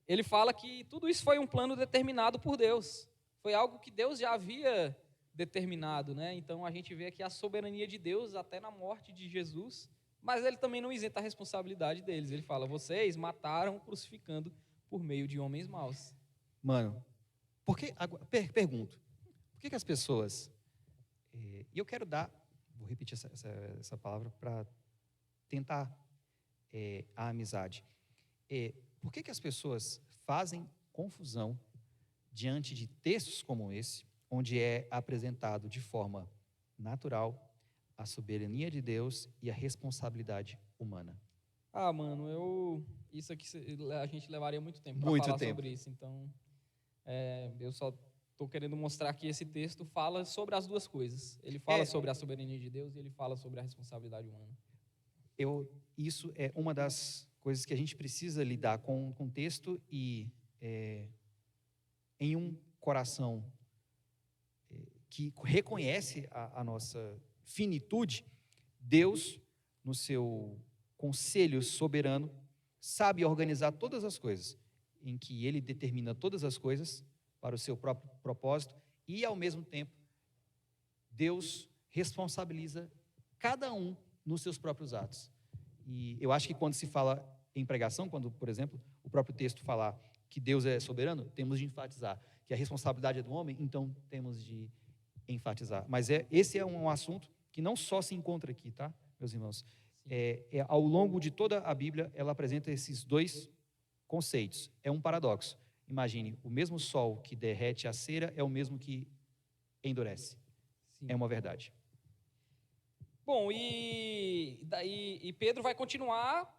ele fala que tudo isso foi um plano determinado por Deus. Foi algo que Deus já havia determinado, né? Então a gente vê aqui a soberania de Deus até na morte de Jesus, mas ele também não isenta a responsabilidade deles. Ele fala: vocês mataram crucificando por meio de homens maus. Mano, pergunto, por que as pessoas, e eu quero vou repetir essa palavra para tentar a amizade. Por que as pessoas fazem confusão diante de textos como esse, onde é apresentado de forma natural a soberania de Deus e a responsabilidade humana? Ah, mano, isso aqui a gente levaria muito tempo para Muito falar tempo. sobre isso. Então, eu só estou querendo mostrar que esse texto fala sobre as duas coisas. Ele fala sobre a soberania de Deus e ele fala sobre a responsabilidade humana. Isso é uma das coisas que a gente precisa lidar com o texto e em um coração que reconhece a nossa finitude, Deus, no seu conselho soberano, sabe organizar todas as coisas, em que Ele determina todas as coisas para o seu próprio propósito e, ao mesmo tempo, Deus responsabiliza cada um nos seus próprios atos. E eu acho que quando se fala em pregação, quando, por exemplo, o próprio texto falar que Deus é soberano, temos de enfatizar que a responsabilidade é do homem, então temos de enfatizar. Mas esse é um assunto que não só se encontra aqui, tá, meus irmãos? Ao longo de toda a Bíblia, ela apresenta esses dois conceitos. É um paradoxo. Imagine, o mesmo sol que derrete a cera é o mesmo que endurece. Sim. É uma verdade. Bom, e Pedro vai continuar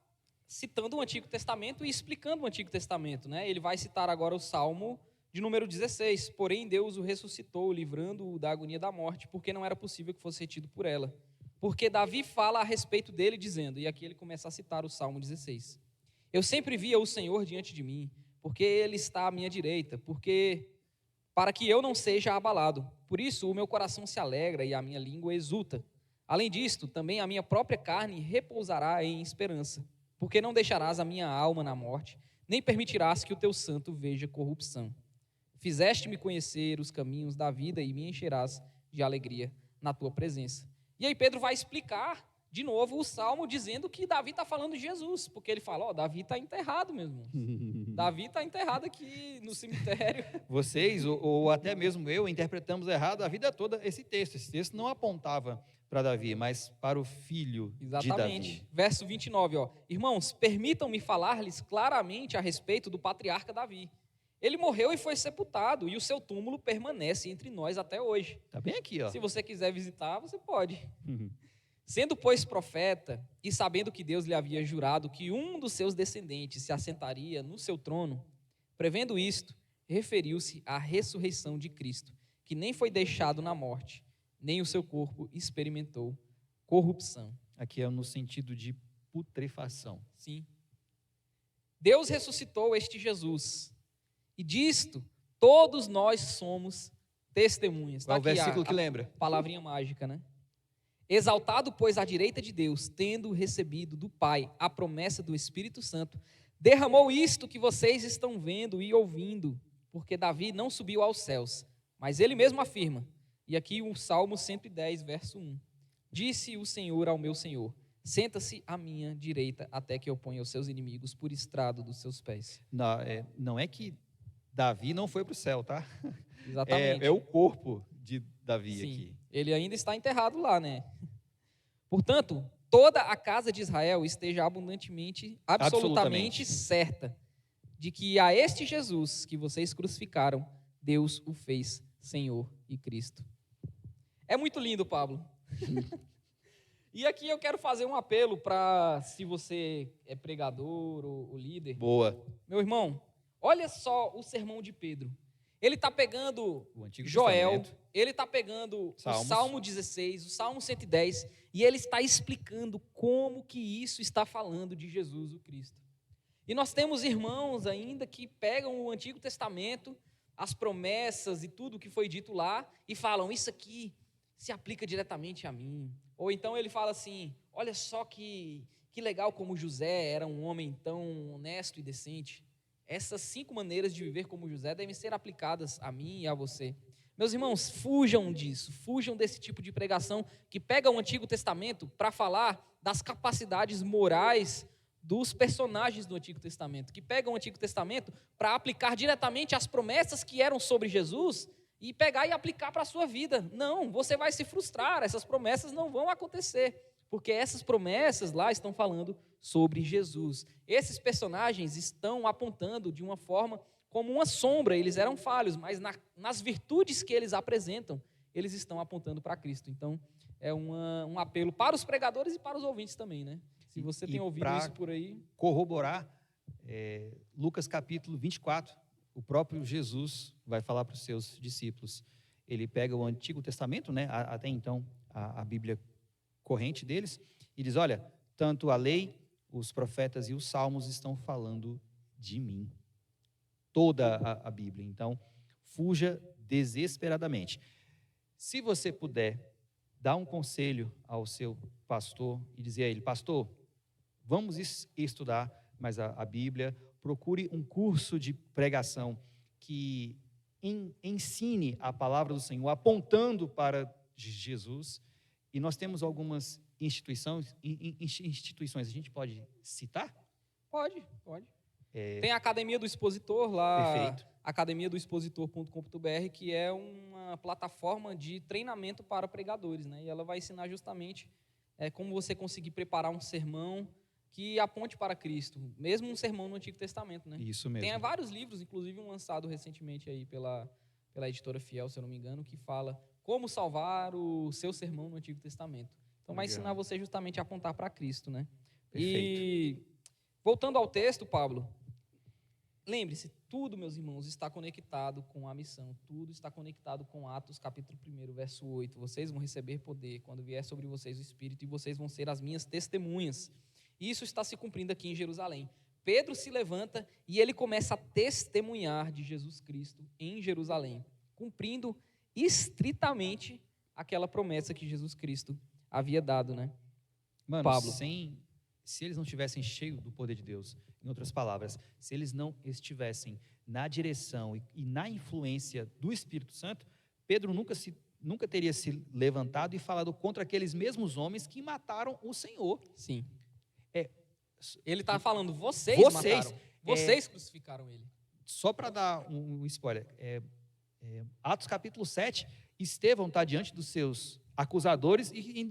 citando o Antigo Testamento e explicando o Antigo Testamento, né? Ele vai citar agora o Salmo de número 16. Porém, Deus o ressuscitou, livrando-o da agonia da morte, porque não era possível que fosse retido por ela. Porque Davi fala a respeito dele, dizendo, e aqui ele começa a citar o Salmo 16. Eu sempre via o Senhor diante de mim, porque Ele está à minha direita, para que eu não seja abalado. Por isso o meu coração se alegra e a minha língua exulta. Além disto, também a minha própria carne repousará em esperança, porque não deixarás a minha alma na morte, nem permitirás que o teu santo veja corrupção. Fizeste-me conhecer os caminhos da vida e me encherás de alegria na tua presença. E aí Pedro vai explicar de novo o Salmo, dizendo que Davi está falando de Jesus, porque ele fala, Davi está enterrado mesmo. Davi está enterrado aqui no cemitério. Vocês, ou até mesmo eu, interpretamos errado a vida toda esse texto. Esse texto não apontava para Davi, mas para o filho de Davi. Exatamente. Verso 29, Irmãos, permitam-me falar-lhes claramente a respeito do patriarca Davi. Ele morreu e foi sepultado, e o seu túmulo permanece entre nós até hoje. Está bem aqui, ó. Se você quiser visitar, você pode. Sendo, pois, profeta, e sabendo que Deus lhe havia jurado que um dos seus descendentes se assentaria no seu trono, prevendo isto, referiu-se à ressurreição de Cristo, que nem foi deixado na morte, nem o seu corpo experimentou corrupção. Aqui é no sentido de putrefação. Sim. Deus ressuscitou este Jesus, e disto todos nós somos testemunhas. Qual é o versículo que lembra? Palavrinha mágica, né? Exaltado, pois, à direita de Deus, tendo recebido do Pai a promessa do Espírito Santo, derramou isto que vocês estão vendo e ouvindo, porque Davi não subiu aos céus, mas ele mesmo afirma, e aqui o Salmo 110, verso 1, disse o Senhor ao meu Senhor, senta-se à minha direita até que eu ponha os seus inimigos por estrado dos seus pés. Não é que Davi não foi para o céu, tá? Exatamente. É o corpo de Davi. Sim, aqui. Ele ainda está enterrado lá, né? Portanto, toda a casa de Israel esteja absolutamente certa de que a este Jesus que vocês crucificaram, Deus o fez Senhor e Cristo. É muito lindo, Pablo. E aqui eu quero fazer um apelo para, se você é pregador ou líder. Boa. Meu irmão, olha só o sermão de Pedro. Ele está pegando o Antigo Joel, Testamento. Ele está pegando Salmos. o Salmo 16, o Salmo 110, e ele está explicando como que isso está falando de Jesus o Cristo. E nós temos irmãos ainda que pegam o Antigo Testamento, as promessas e tudo que foi dito lá, e falam, isso aqui se aplica diretamente a mim. Ou então ele fala assim, olha só que legal como José era um homem tão honesto e decente. Essas 5 maneiras de viver como José devem ser aplicadas a mim e a você. Meus irmãos, fujam disso, fujam desse tipo de pregação que pega o Antigo Testamento para falar das capacidades morais dos personagens do Antigo Testamento, que pegam o Antigo Testamento para aplicar diretamente as promessas que eram sobre Jesus e pegar e aplicar para a sua vida. Não, você vai se frustrar, essas promessas não vão acontecer, porque essas promessas lá estão falando sobre Jesus. Esses personagens estão apontando de uma forma como uma sombra, eles eram falhos, mas nas virtudes que eles apresentam, eles estão apontando para Cristo. Então, é um apelo para os pregadores e para os ouvintes também, né? Se você tem ouvido isso por aí... corroborar, Lucas capítulo 24, o próprio Jesus vai falar para os seus discípulos. Ele pega o Antigo Testamento, né, até então a Bíblia corrente deles, e diz, olha, tanto a lei, os profetas e os salmos estão falando de mim. Toda a Bíblia. Então, fuja desesperadamente. Se você puder dar um conselho ao seu pastor e dizer a ele, pastor, vamos estudar mais a Bíblia, procure um curso de pregação que ensine a palavra do Senhor, apontando para Jesus. E nós temos algumas instituições, a gente pode citar? Pode. Tem a Academia do Expositor lá, Perfeito. academiadoexpositor.com.br, que é uma plataforma de treinamento para pregadores, né? E ela vai ensinar justamente como você conseguir preparar um sermão que aponte para Cristo, mesmo um sermão no Antigo Testamento, né? Isso mesmo. Tem vários livros, inclusive um lançado recentemente aí pela editora Fiel, se eu não me engano, que fala como salvar o seu sermão no Antigo Testamento. Então vai ensinar você justamente a apontar para Cristo, né? Perfeito. E voltando ao texto, Pablo, lembre-se, tudo, meus irmãos, está conectado com a missão, tudo está conectado com Atos, capítulo 1, verso 8. Vocês vão receber poder quando vier sobre vocês o Espírito e vocês vão ser as minhas testemunhas. Isso está se cumprindo aqui em Jerusalém. Pedro se levanta e ele começa a testemunhar de Jesus Cristo em Jerusalém, cumprindo estritamente aquela promessa que Jesus Cristo havia dado, né? Mano, Pablo. Se eles não estivessem cheios do poder de Deus, em outras palavras, se eles não estivessem na direção e na influência do Espírito Santo, Pedro nunca teria se levantado e falado contra aqueles mesmos homens que mataram o Senhor. Sim. Ele está falando, vocês mataram, vocês crucificaram ele. Só para dar um spoiler, Atos capítulo 7, Estevão está diante dos seus acusadores e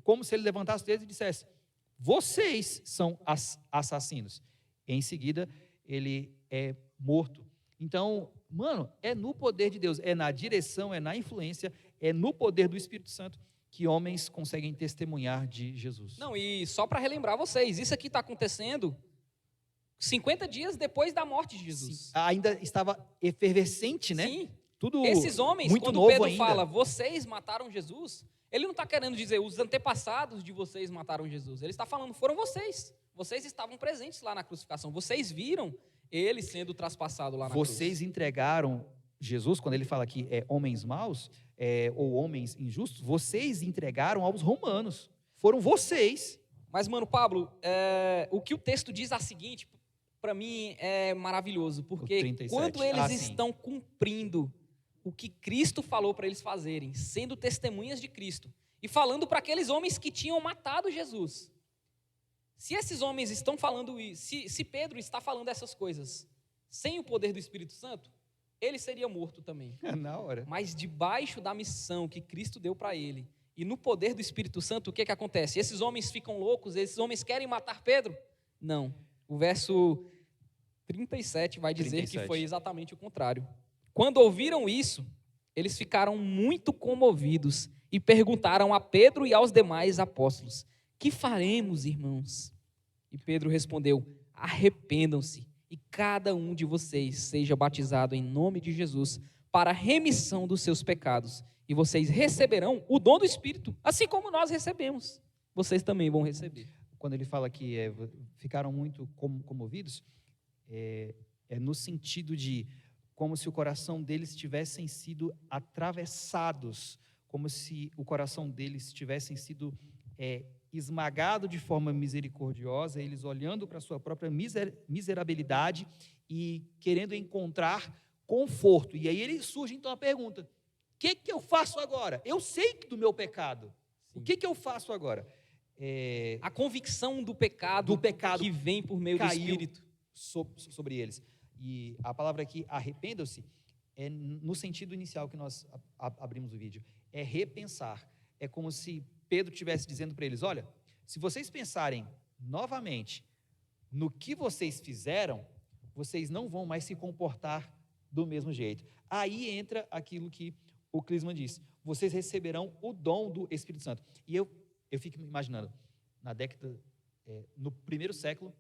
como se ele levantasse o dedo e dissesse, vocês são assassinos. Em seguida, ele é morto. Então, mano, é no poder de Deus, é na direção, é na influência, é no poder do Espírito Santo que homens conseguem testemunhar de Jesus. Não, e só para relembrar vocês, isso aqui está acontecendo 50 dias depois da morte de Jesus. Sim, ainda estava efervescente, né? Sim. Tudo esses homens, muito quando novo Pedro ainda. fala, vocês mataram Jesus, ele não está querendo dizer, os antepassados de vocês mataram Jesus. Ele está falando, foram vocês. Vocês estavam presentes lá na crucificação. Vocês viram ele sendo traspassado lá na cruz. Vocês entregaram Jesus, quando ele fala aqui homens maus, ou homens injustos, vocês entregaram aos romanos. Foram vocês. Mas, mano, Pablo, o que o texto diz é o seguinte, para mim é maravilhoso, porque 37. quando eles estão cumprindo o que Cristo falou para eles fazerem, sendo testemunhas de Cristo, e falando para aqueles homens que tinham matado Jesus. Se esses homens estão falando isso, se Pedro está falando essas coisas sem o poder do Espírito Santo, ele seria morto também. Na hora. Mas debaixo da missão que Cristo deu para ele, e no poder do Espírito Santo, o que acontece? Esses homens ficam loucos, esses homens querem matar Pedro? Não. O verso 37 vai dizer 37. que foi exatamente o contrário. Quando ouviram isso, eles ficaram muito comovidos e perguntaram a Pedro e aos demais apóstolos, que faremos, irmãos? E Pedro respondeu, arrependam-se e cada um de vocês seja batizado em nome de Jesus para a remissão dos seus pecados e vocês receberão o dom do Espírito, assim como nós recebemos. Vocês também vão receber. Quando ele fala que ficaram muito comovidos, é no sentido de como se o coração deles tivessem sido atravessados, como se o coração deles tivessem sido esmagado de forma misericordiosa, eles olhando para a sua própria miserabilidade e querendo encontrar conforto. E aí ele surge então a pergunta: o que eu faço agora? Eu sei do meu pecado. O que eu faço agora? A convicção do pecado que vem por meio do Espírito sobre eles. E a palavra aqui, arrependam-se, é no sentido inicial que nós abrimos o vídeo. É repensar. É como se Pedro estivesse dizendo para eles: olha, se vocês pensarem novamente no que vocês fizeram, vocês não vão mais se comportar do mesmo jeito. Aí entra aquilo que o Clisman disse: vocês receberão o dom do Espírito Santo. E eu fico imaginando, no primeiro século,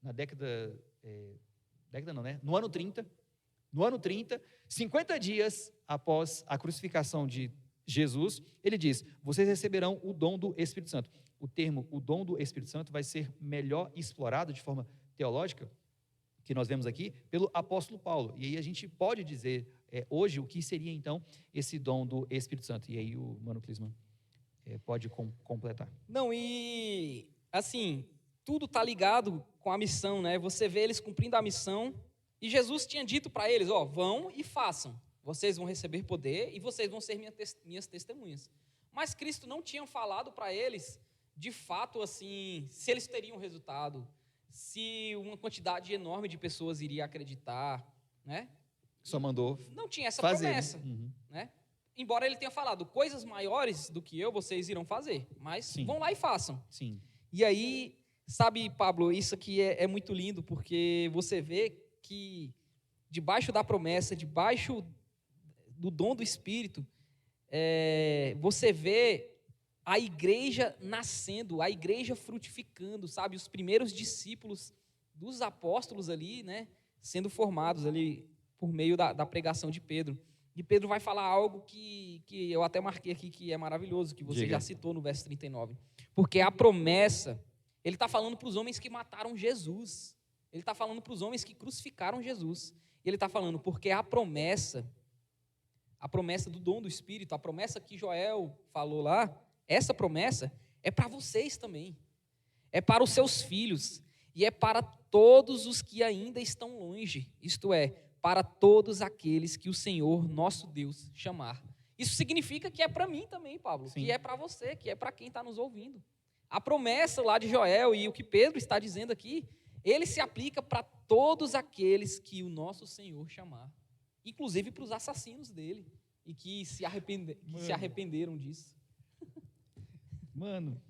no ano 30, 50 dias após a crucificação de Jesus, ele diz: vocês receberão o dom do Espírito Santo. O termo, o dom do Espírito Santo, vai ser melhor explorado de forma teológica, que nós vemos aqui, pelo apóstolo Paulo. E aí a gente pode dizer hoje o que seria então esse dom do Espírito Santo. E aí o Mano Clisman pode completar. Não, e assim, tudo está ligado com a missão, né? Você vê eles cumprindo a missão, e Jesus tinha dito para eles: ó, vão e façam, vocês vão receber poder e vocês vão ser minhas testemunhas. Mas Cristo não tinha falado para eles, de fato, assim, se eles teriam resultado, se uma quantidade enorme de pessoas iria acreditar, né? Só mandou não tinha essa fazer, promessa, né? Embora ele tenha falado: coisas maiores do que eu vocês irão fazer, mas Sim. Vão lá e façam. Sim. E aí, sabe, Pablo, isso aqui é muito lindo, porque você vê que debaixo da promessa, debaixo do dom do Espírito, você vê a igreja nascendo, a igreja frutificando, sabe? Os primeiros discípulos dos apóstolos ali, né, sendo formados ali por meio da pregação de Pedro. E Pedro vai falar algo que eu até marquei aqui, que é maravilhoso, que você já citou no verso 39. Porque a promessa, ele está falando para os homens que mataram Jesus. Ele está falando para os homens que crucificaram Jesus. Ele está falando porque a promessa do dom do Espírito, a promessa que Joel falou lá, essa promessa é para vocês também. É para os seus filhos. E é para todos os que ainda estão longe. Isto é, para todos aqueles que o Senhor, nosso Deus, chamar. Isso significa que é para mim também, Pablo. Sim. Que é para você, que é para quem está nos ouvindo. A promessa lá de Joel e o que Pedro está dizendo aqui, ele se aplica para todos aqueles que o nosso Senhor chamar. Inclusive para os assassinos dele. E que se arrependeram disso. Mano.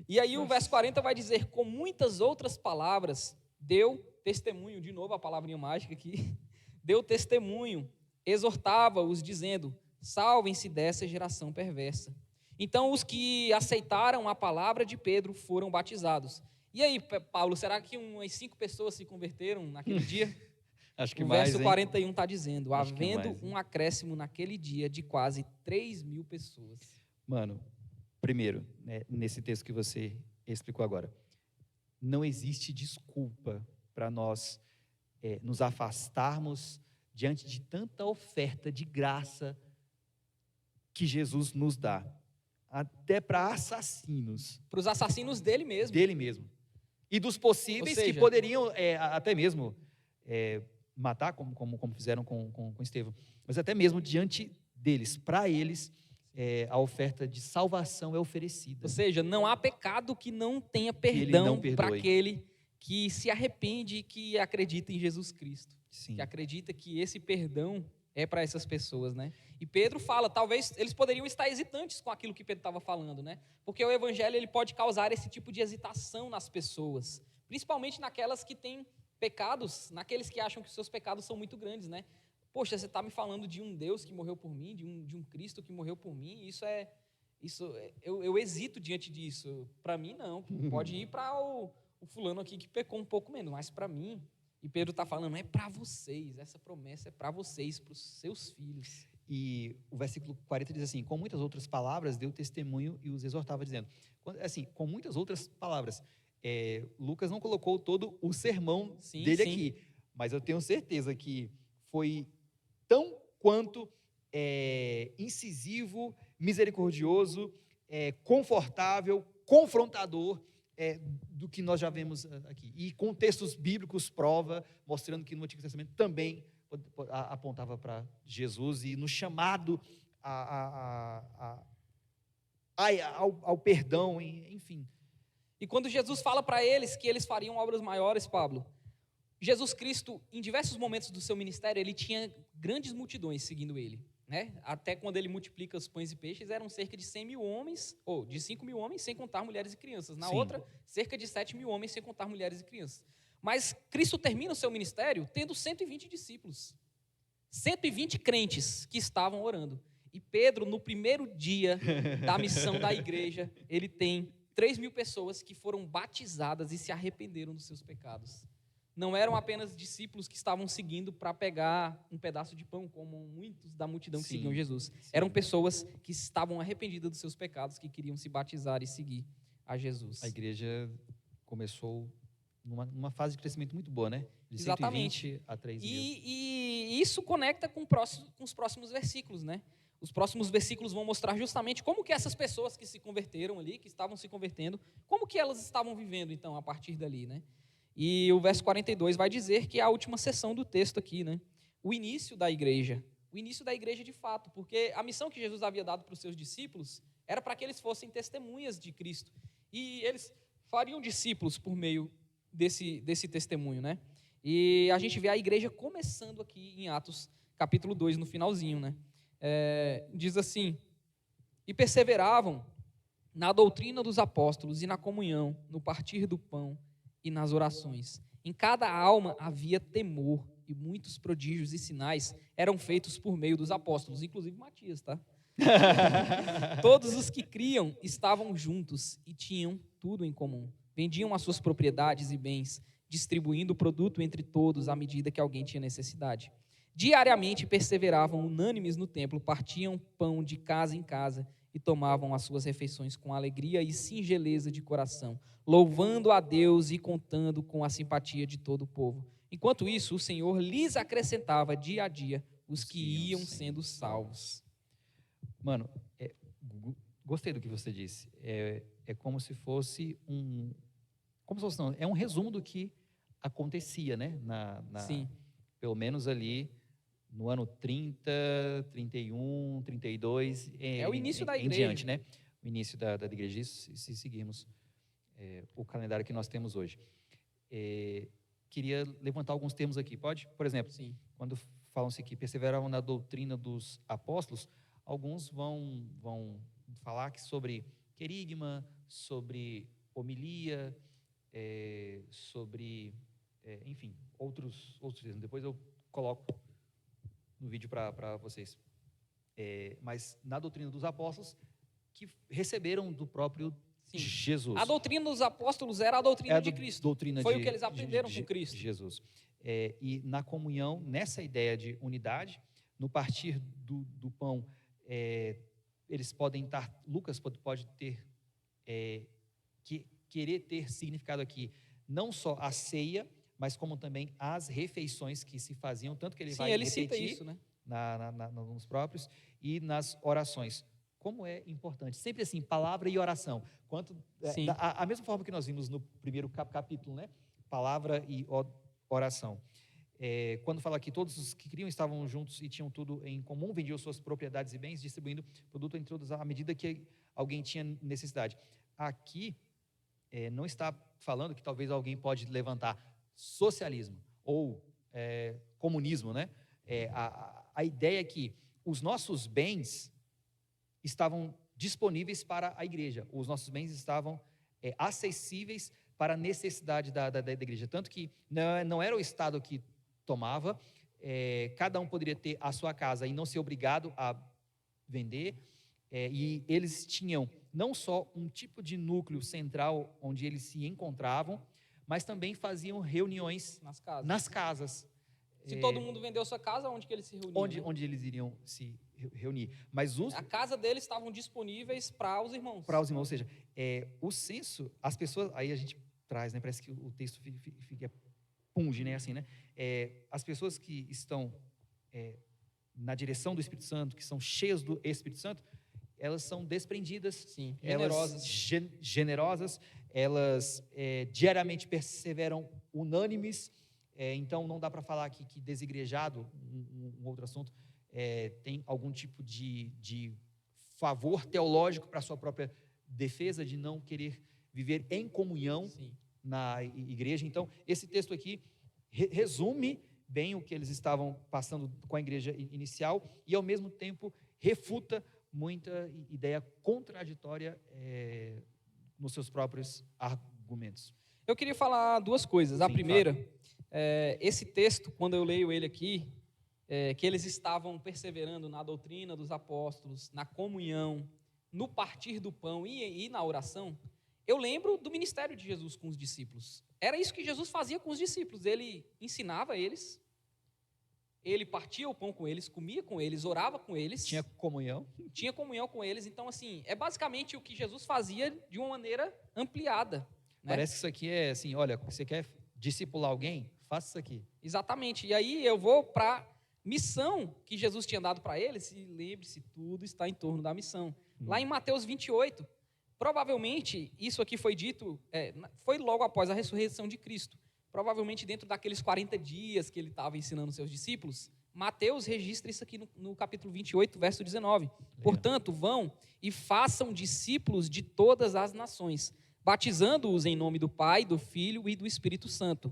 E aí o verso 40 vai dizer: com muitas outras palavras, deu testemunho, de novo a palavrinha mágica aqui, deu testemunho, exortava-os dizendo: salvem-se dessa geração perversa. Então os que aceitaram a palavra de Pedro foram batizados. E aí, Paulo, será que umas 5 pessoas se converteram naquele dia? Acho que o mais, verso 41 está dizendo: havendo um acréscimo naquele dia de quase 3.000 pessoas. Mano, primeiro, né, nesse texto que você explicou agora, não existe desculpa para nós nos afastarmos diante de tanta oferta de graça que Jesus nos dá. Até para assassinos. Para os assassinos dele mesmo. Dele mesmo. E dos possíveis que poderiam até mesmo matar, como fizeram com Estevão. Mas até mesmo diante deles, para eles, a oferta de salvação é oferecida. Ou seja, não há pecado que não tenha perdão para aquele que se arrepende e que acredita em Jesus Cristo. Sim. Que acredita que esse perdão é para essas pessoas, né? E Pedro fala, talvez eles poderiam estar hesitantes com aquilo que Pedro estava falando, né? Porque o evangelho ele pode causar esse tipo de hesitação nas pessoas, principalmente naquelas que têm pecados, naqueles que acham que os seus pecados são muito grandes, né? Poxa, você está me falando de um Deus que morreu por mim, de um Cristo que morreu por mim, eu hesito diante disso. Para mim, não. Pode ir para o fulano aqui que pecou um pouco menos, mas para mim. E Pedro está falando, é para vocês, essa promessa é para vocês, para os seus filhos. E o versículo 40 diz assim: com muitas outras palavras deu testemunho e os exortava, dizendo. Assim, com muitas outras palavras. Lucas não colocou todo o sermão dele aqui, mas eu tenho certeza que foi tão quanto incisivo, misericordioso, confortável, confrontador, do que nós já vemos aqui. E contextos bíblicos prova, mostrando que no Antigo Testamento também apontava para Jesus e no chamado ao perdão, enfim. E quando Jesus fala para eles que eles fariam obras maiores, Pablo, Jesus Cristo, em diversos momentos do seu ministério, ele tinha grandes multidões seguindo ele, né? Até quando ele multiplica os pães e peixes, eram cerca de 100 mil homens, ou de 5 mil homens, sem contar mulheres e crianças. Na outra, cerca de 7 mil homens, sem contar mulheres e crianças. Mas Cristo termina o seu ministério tendo 120 discípulos, 120 crentes que estavam orando. E Pedro, no primeiro dia da missão da igreja, ele tem 3 mil pessoas que foram batizadas e se arrependeram dos seus pecados. Não eram apenas discípulos que estavam seguindo para pegar um pedaço de pão, como muitos da multidão que seguiam Jesus. Eram pessoas que estavam arrependidas dos seus pecados, que queriam se batizar e seguir a Jesus. A igreja começou numa fase de crescimento muito boa, né? De Exatamente. 120 a 3 mil. E isso conecta com os próximos versículos, né? Os próximos versículos vão mostrar justamente como que essas pessoas que se converteram ali, que estavam se convertendo, como que elas estavam vivendo, então, a partir dali, né? E o verso 42 vai dizer que é a última seção do texto aqui, né? O início da igreja de fato, porque a missão que Jesus havia dado para os seus discípulos era para que eles fossem testemunhas de Cristo. E eles fariam discípulos por meio desse testemunho, né? E a gente vê a igreja começando aqui em Atos, capítulo 2, no finalzinho, né? Diz assim: e perseveravam na doutrina dos apóstolos e na comunhão, no partir do pão e nas orações. Em cada alma havia temor, e muitos prodígios e sinais eram feitos por meio dos apóstolos, inclusive Matias, tá? Todos os que criam estavam juntos e tinham tudo em comum. Vendiam as suas propriedades e bens, distribuindo o produto entre todos à medida que alguém tinha necessidade. Diariamente perseveravam unânimes no templo, partiam pão de casa em casa e tomavam as suas refeições com alegria e singeleza de coração, louvando a Deus e contando com a simpatia de todo o povo. Enquanto isso, o Senhor lhes acrescentava dia a dia os que iam sendo salvos. Mano, gostei do que você disse. É como se fosse é um resumo do que acontecia, né? Sim. Pelo menos ali no ano 30, 31, 32. É o início da em igreja. diante, né? O início da igreja, se seguirmos o calendário que nós temos hoje. Queria levantar alguns termos aqui, pode? Por exemplo, Sim. quando falam-se que perseveravam na doutrina dos apóstolos, alguns vão falar que sobre querigma, sobre homilia, sobre, enfim, outros termos. Depois eu coloco no vídeo para vocês. Mas na doutrina dos apóstolos, que receberam do próprio Jesus. A doutrina dos apóstolos era a doutrina de Cristo. Foi o que eles aprenderam com Cristo. Jesus. E na comunhão, nessa ideia de unidade, no partir do pão, eles podem estar, Lucas pode ter, querer ter significado aqui, não só a ceia, mas como também as refeições que se faziam, tanto que ele vai ele repetir cita isso, né? nos próprios, e nas orações. Como é importante, sempre assim, palavra e oração. A mesma forma que nós vimos no primeiro capítulo, né? Palavra e oração. Quando fala que todos os que criam estavam juntos e tinham tudo em comum, vendiam suas propriedades e bens, distribuindo produto entre todos à medida que alguém tinha necessidade. Aqui, não está falando que talvez alguém pode levantar socialismo ou comunismo, né? A ideia é que os nossos bens estavam disponíveis para a igreja, os nossos bens estavam acessíveis para a necessidade da igreja, tanto que não era o Estado que tomava, cada um poderia ter a sua casa e não ser obrigado a vender, e eles tinham não só um tipo de núcleo central onde eles se encontravam, mas também faziam reuniões nas casas. Se todo mundo vendeu sua casa, onde que eles se reuniam? Onde eles iriam se reunir. Mas a casa deles estavam disponíveis para os irmãos. Ou seja, o censo, as pessoas, aí a gente traz, né, parece que o texto fica punge, né, assim, né? As pessoas que estão na direção do Espírito Santo, que são cheias do Espírito Santo, elas são desprendidas, sim, generosas, elas diariamente perseveram unânimes. Então, não dá para falar aqui que desigrejado, um outro assunto, tem algum tipo de favor teológico para a sua própria defesa, de não querer viver em comunhão na igreja. Então, esse texto aqui resume bem o que eles estavam passando com a igreja inicial e, ao mesmo tempo, refuta muita ideia contraditória nos seus próprios argumentos. Eu queria falar duas coisas. A Sim, primeira, esse texto, quando eu leio ele aqui, que eles estavam perseverando na doutrina dos apóstolos, na comunhão, no partir do pão e na oração, eu lembro do ministério de Jesus com os discípulos. Era isso que Jesus fazia com os discípulos. Ele ensinava eles, ele partia o pão com eles, comia com eles, orava com eles. Tinha comunhão. Tinha comunhão com eles. Então, assim, é basicamente o que Jesus fazia de uma maneira ampliada. Né? Parece que isso aqui é assim, olha, você quer discipular alguém? Faça isso aqui. Exatamente. E aí eu vou para a missão que Jesus tinha dado para eles, e lembre-se, tudo está em torno da missão. Lá em Mateus 28, provavelmente, isso aqui foi dito, foi logo após a ressurreição de Cristo. Provavelmente dentro daqueles 40 dias que ele estava ensinando seus discípulos, Mateus registra isso aqui no capítulo 28, verso 19. Portanto, vão e façam discípulos de todas as nações, batizando-os em nome do Pai, do Filho e do Espírito Santo.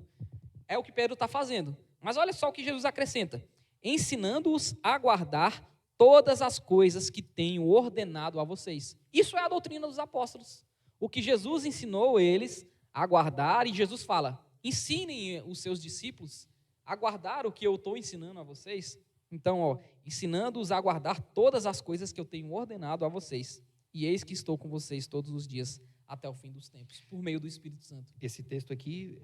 É o que Pedro está fazendo. Mas olha só o que Jesus acrescenta. Ensinando-os a guardar todas as coisas que tenho ordenado a vocês. Isso é a doutrina dos apóstolos. O que Jesus ensinou eles a guardar, e Jesus fala, ensinem os seus discípulos a guardar o que eu estou ensinando a vocês. Então, ensinando-os a guardar todas as coisas que eu tenho ordenado a vocês. E eis que estou com vocês todos os dias até o fim dos tempos, por meio do Espírito Santo. Esse texto aqui,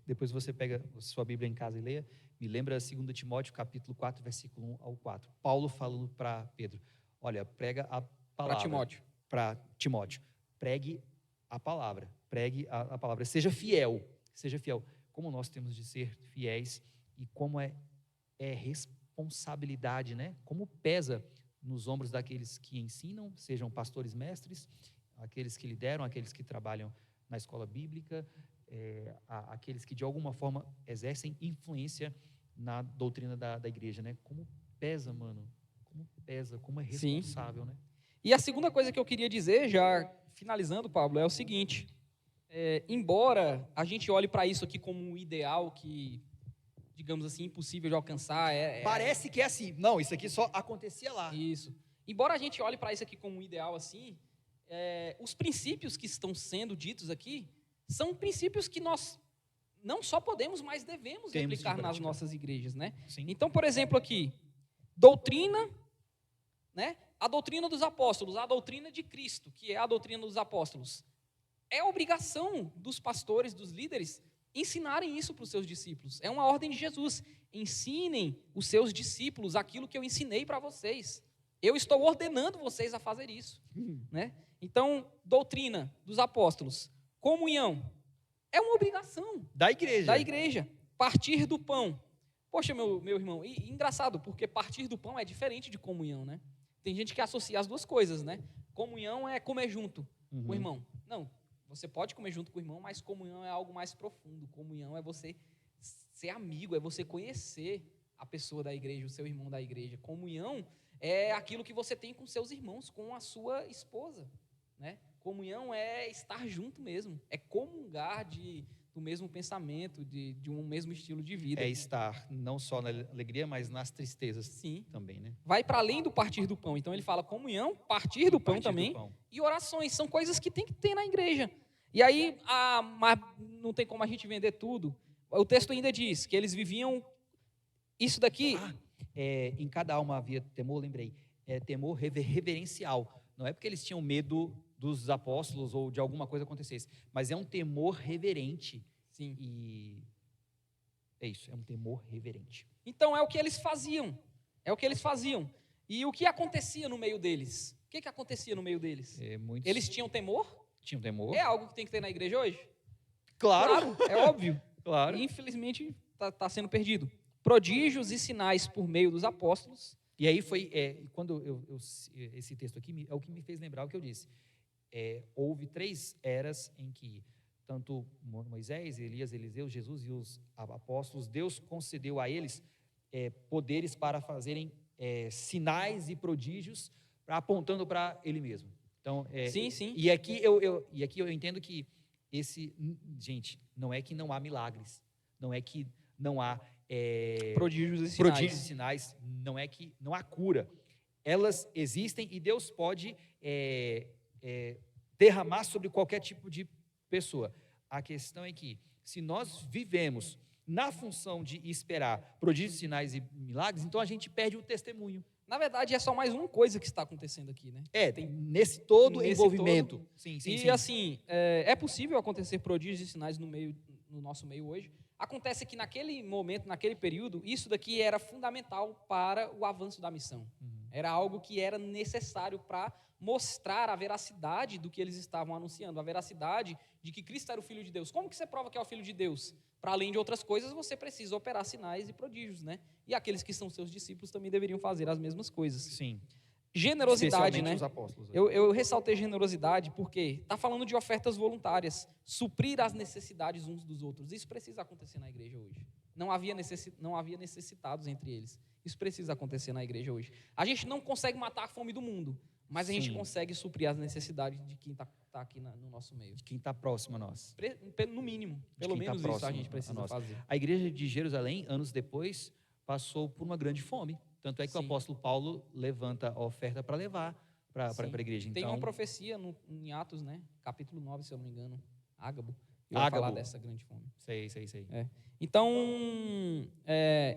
depois você pega sua Bíblia em casa e leia, me lembra 2 Timóteo, capítulo 4, versículo 1 ao 4. Paulo falando para Pedro, olha, prega a palavra. Para Timóteo. Pregue a palavra, pregue a palavra. Seja fiel. Como nós temos de ser fiéis e como é responsabilidade, né? Como pesa nos ombros daqueles que ensinam, sejam pastores mestres, aqueles que lideram, aqueles que trabalham na escola bíblica, aqueles que de alguma forma exercem influência na doutrina da igreja, né? Como pesa, mano, como é responsável, né? E a segunda coisa que eu queria dizer, já finalizando, Pablo, é o seguinte, embora a gente olhe para isso aqui como um ideal que, digamos assim, impossível de alcançar, parece que é assim, não, isso aqui só acontecia lá. Isso. Embora a gente olhe para isso aqui como um ideal assim, os princípios que estão sendo ditos aqui são princípios que nós não só podemos, mas devemos aplicar nas nossas igrejas, né? Sim. Então, por exemplo, aqui, doutrina, né? A doutrina dos apóstolos, a doutrina de Cristo, que é a doutrina dos apóstolos. É obrigação dos pastores, dos líderes, ensinarem isso para os seus discípulos. É uma ordem de Jesus. Ensinem os seus discípulos aquilo que eu ensinei para vocês. Eu estou ordenando vocês a fazer isso, né? Então, doutrina dos apóstolos, comunhão, é uma obrigação da igreja. Partir do pão. Poxa, meu irmão, e engraçado, porque partir do pão é diferente de comunhão, né? Tem gente que associa as duas coisas, né? Comunhão é comer junto com o irmão. Não, você pode comer junto com o irmão, mas comunhão é algo mais profundo. Comunhão é você ser amigo, é você conhecer a pessoa da igreja, o seu irmão da igreja. Comunhão é aquilo que você tem com seus irmãos, com a sua esposa, né? Comunhão é estar junto mesmo, é comungar do mesmo pensamento, de um mesmo estilo de vida. É estar não só na alegria, mas nas tristezas também, né? Vai para além do partir do pão. Então ele fala comunhão, partir do pão também, e orações. São coisas que tem que ter na igreja. E aí, mas não tem como a gente vender tudo. O texto ainda diz que eles viviam isso daqui. Em cada alma havia temor, lembrei. Temor reverencial. Não é porque eles tinham medo dos apóstolos ou de alguma coisa acontecesse, mas é um temor reverente. Sim. E é isso, é um temor reverente. Então é o que eles faziam. E o que acontecia no meio deles? O que acontecia no meio deles? Eles tinham temor? Tinham temor. É algo que tem que ter na igreja hoje? Claro. É óbvio. Claro. E, infelizmente está sendo perdido. Prodígios e sinais por meio dos apóstolos. E aí foi, quando esse texto aqui é o que me fez lembrar o que eu disse. Houve 3 eras em que tanto Moisés, Elias, Eliseu, Jesus e os apóstolos, Deus concedeu a eles poderes para fazerem sinais e prodígios apontando para Ele mesmo. Então, Sim, sim. E aqui eu entendo que gente, não é que não há milagres, não é que não há Prodígios e sinais. prodígios e sinais, não é que não há cura. Elas existem e Deus pode derramar sobre qualquer tipo de pessoa. A questão é que, se nós vivemos na função de esperar prodígios, sinais e milagres, então a gente perde o testemunho. Na verdade, é só mais uma coisa que está acontecendo aqui, né? Tem nesse todo nesse envolvimento. todo. Sim, E assim, é possível acontecer prodígios e sinais no nosso meio hoje. Acontece que naquele momento, naquele período, isso daqui era fundamental para o avanço da missão. Era algo que era necessário para mostrar a veracidade do que eles estavam anunciando, a veracidade de que Cristo era o Filho de Deus. Como que você prova que é o Filho de Deus? Para além de outras coisas, você precisa operar sinais e prodígios, né? E aqueles que são seus discípulos também deveriam fazer as mesmas coisas. Sim. Especialmente Generosidade, né? os apóstolos. Eu ressaltei generosidade porque está falando de ofertas voluntárias, suprir as necessidades uns dos outros. Isso precisa acontecer na igreja hoje. Não havia necessitados entre eles. Isso precisa acontecer na igreja hoje. A gente não consegue matar a fome do mundo, mas a gente consegue suprir as necessidades de quem está aqui no nosso meio. De quem está próximo a nós. No mínimo, pelo menos isso a gente precisa fazer. A igreja de Jerusalém, anos depois, passou por uma grande fome. Tanto é que o apóstolo Paulo levanta a oferta para levar para a igreja. Então, tem uma profecia em Atos, né? Capítulo 9, se eu não me engano. Ágabo. Vai falar dessa grande fome. Sei. Então,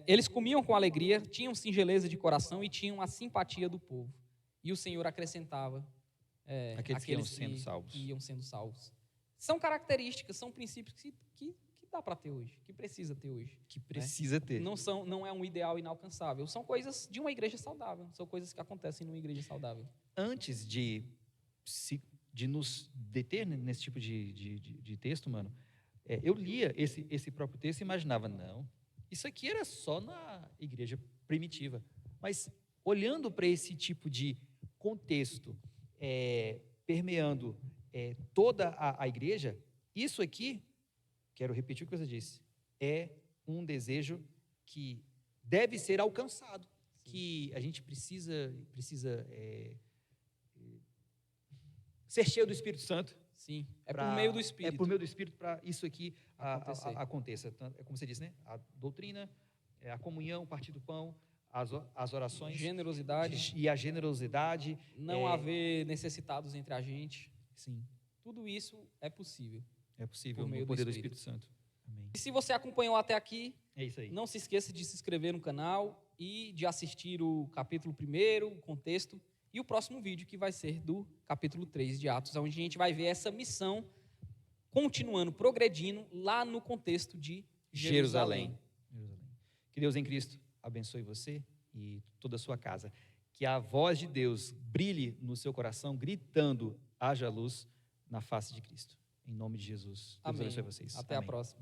eles comiam com alegria, tinham singeleza de coração e tinham a simpatia do povo. E o Senhor acrescentava aqueles que iam sendo salvos. São características, são princípios que dá para ter hoje, que precisa ter hoje. Que precisa ter. Não é um ideal inalcançável. São coisas de uma igreja saudável. São coisas que acontecem numa igreja saudável. Antes de nos deter nesse tipo de texto, mano, eu lia esse próprio texto e imaginava, não, isso aqui era só na igreja primitiva. Mas, olhando para esse tipo de contexto, permeando toda a igreja, isso aqui, quero repetir o que você disse, é um desejo que deve ser alcançado, que a gente precisa ser cheio do Espírito Santo. Sim, por meio do Espírito. É por meio do Espírito para isso aqui aconteça. É como você disse, né? A doutrina, a comunhão, o partir do pão, as orações. Generosidade. E a generosidade. Não haver necessitados entre a gente. Sim. Tudo isso é possível. É possível no poder do Espírito Santo. Amém. E se você acompanhou até aqui, é isso aí. Não se esqueça de se inscrever no canal e de assistir o capítulo 1, o contexto, e o próximo vídeo que vai ser do capítulo 3 de Atos, onde a gente vai ver essa missão continuando, progredindo lá no contexto de Jerusalém. Que Deus em Cristo abençoe você e toda a sua casa. Que a voz de Deus brilhe no seu coração, gritando, haja luz na face de Cristo. Em nome de Jesus. Deus abençoe vocês. Até a próxima.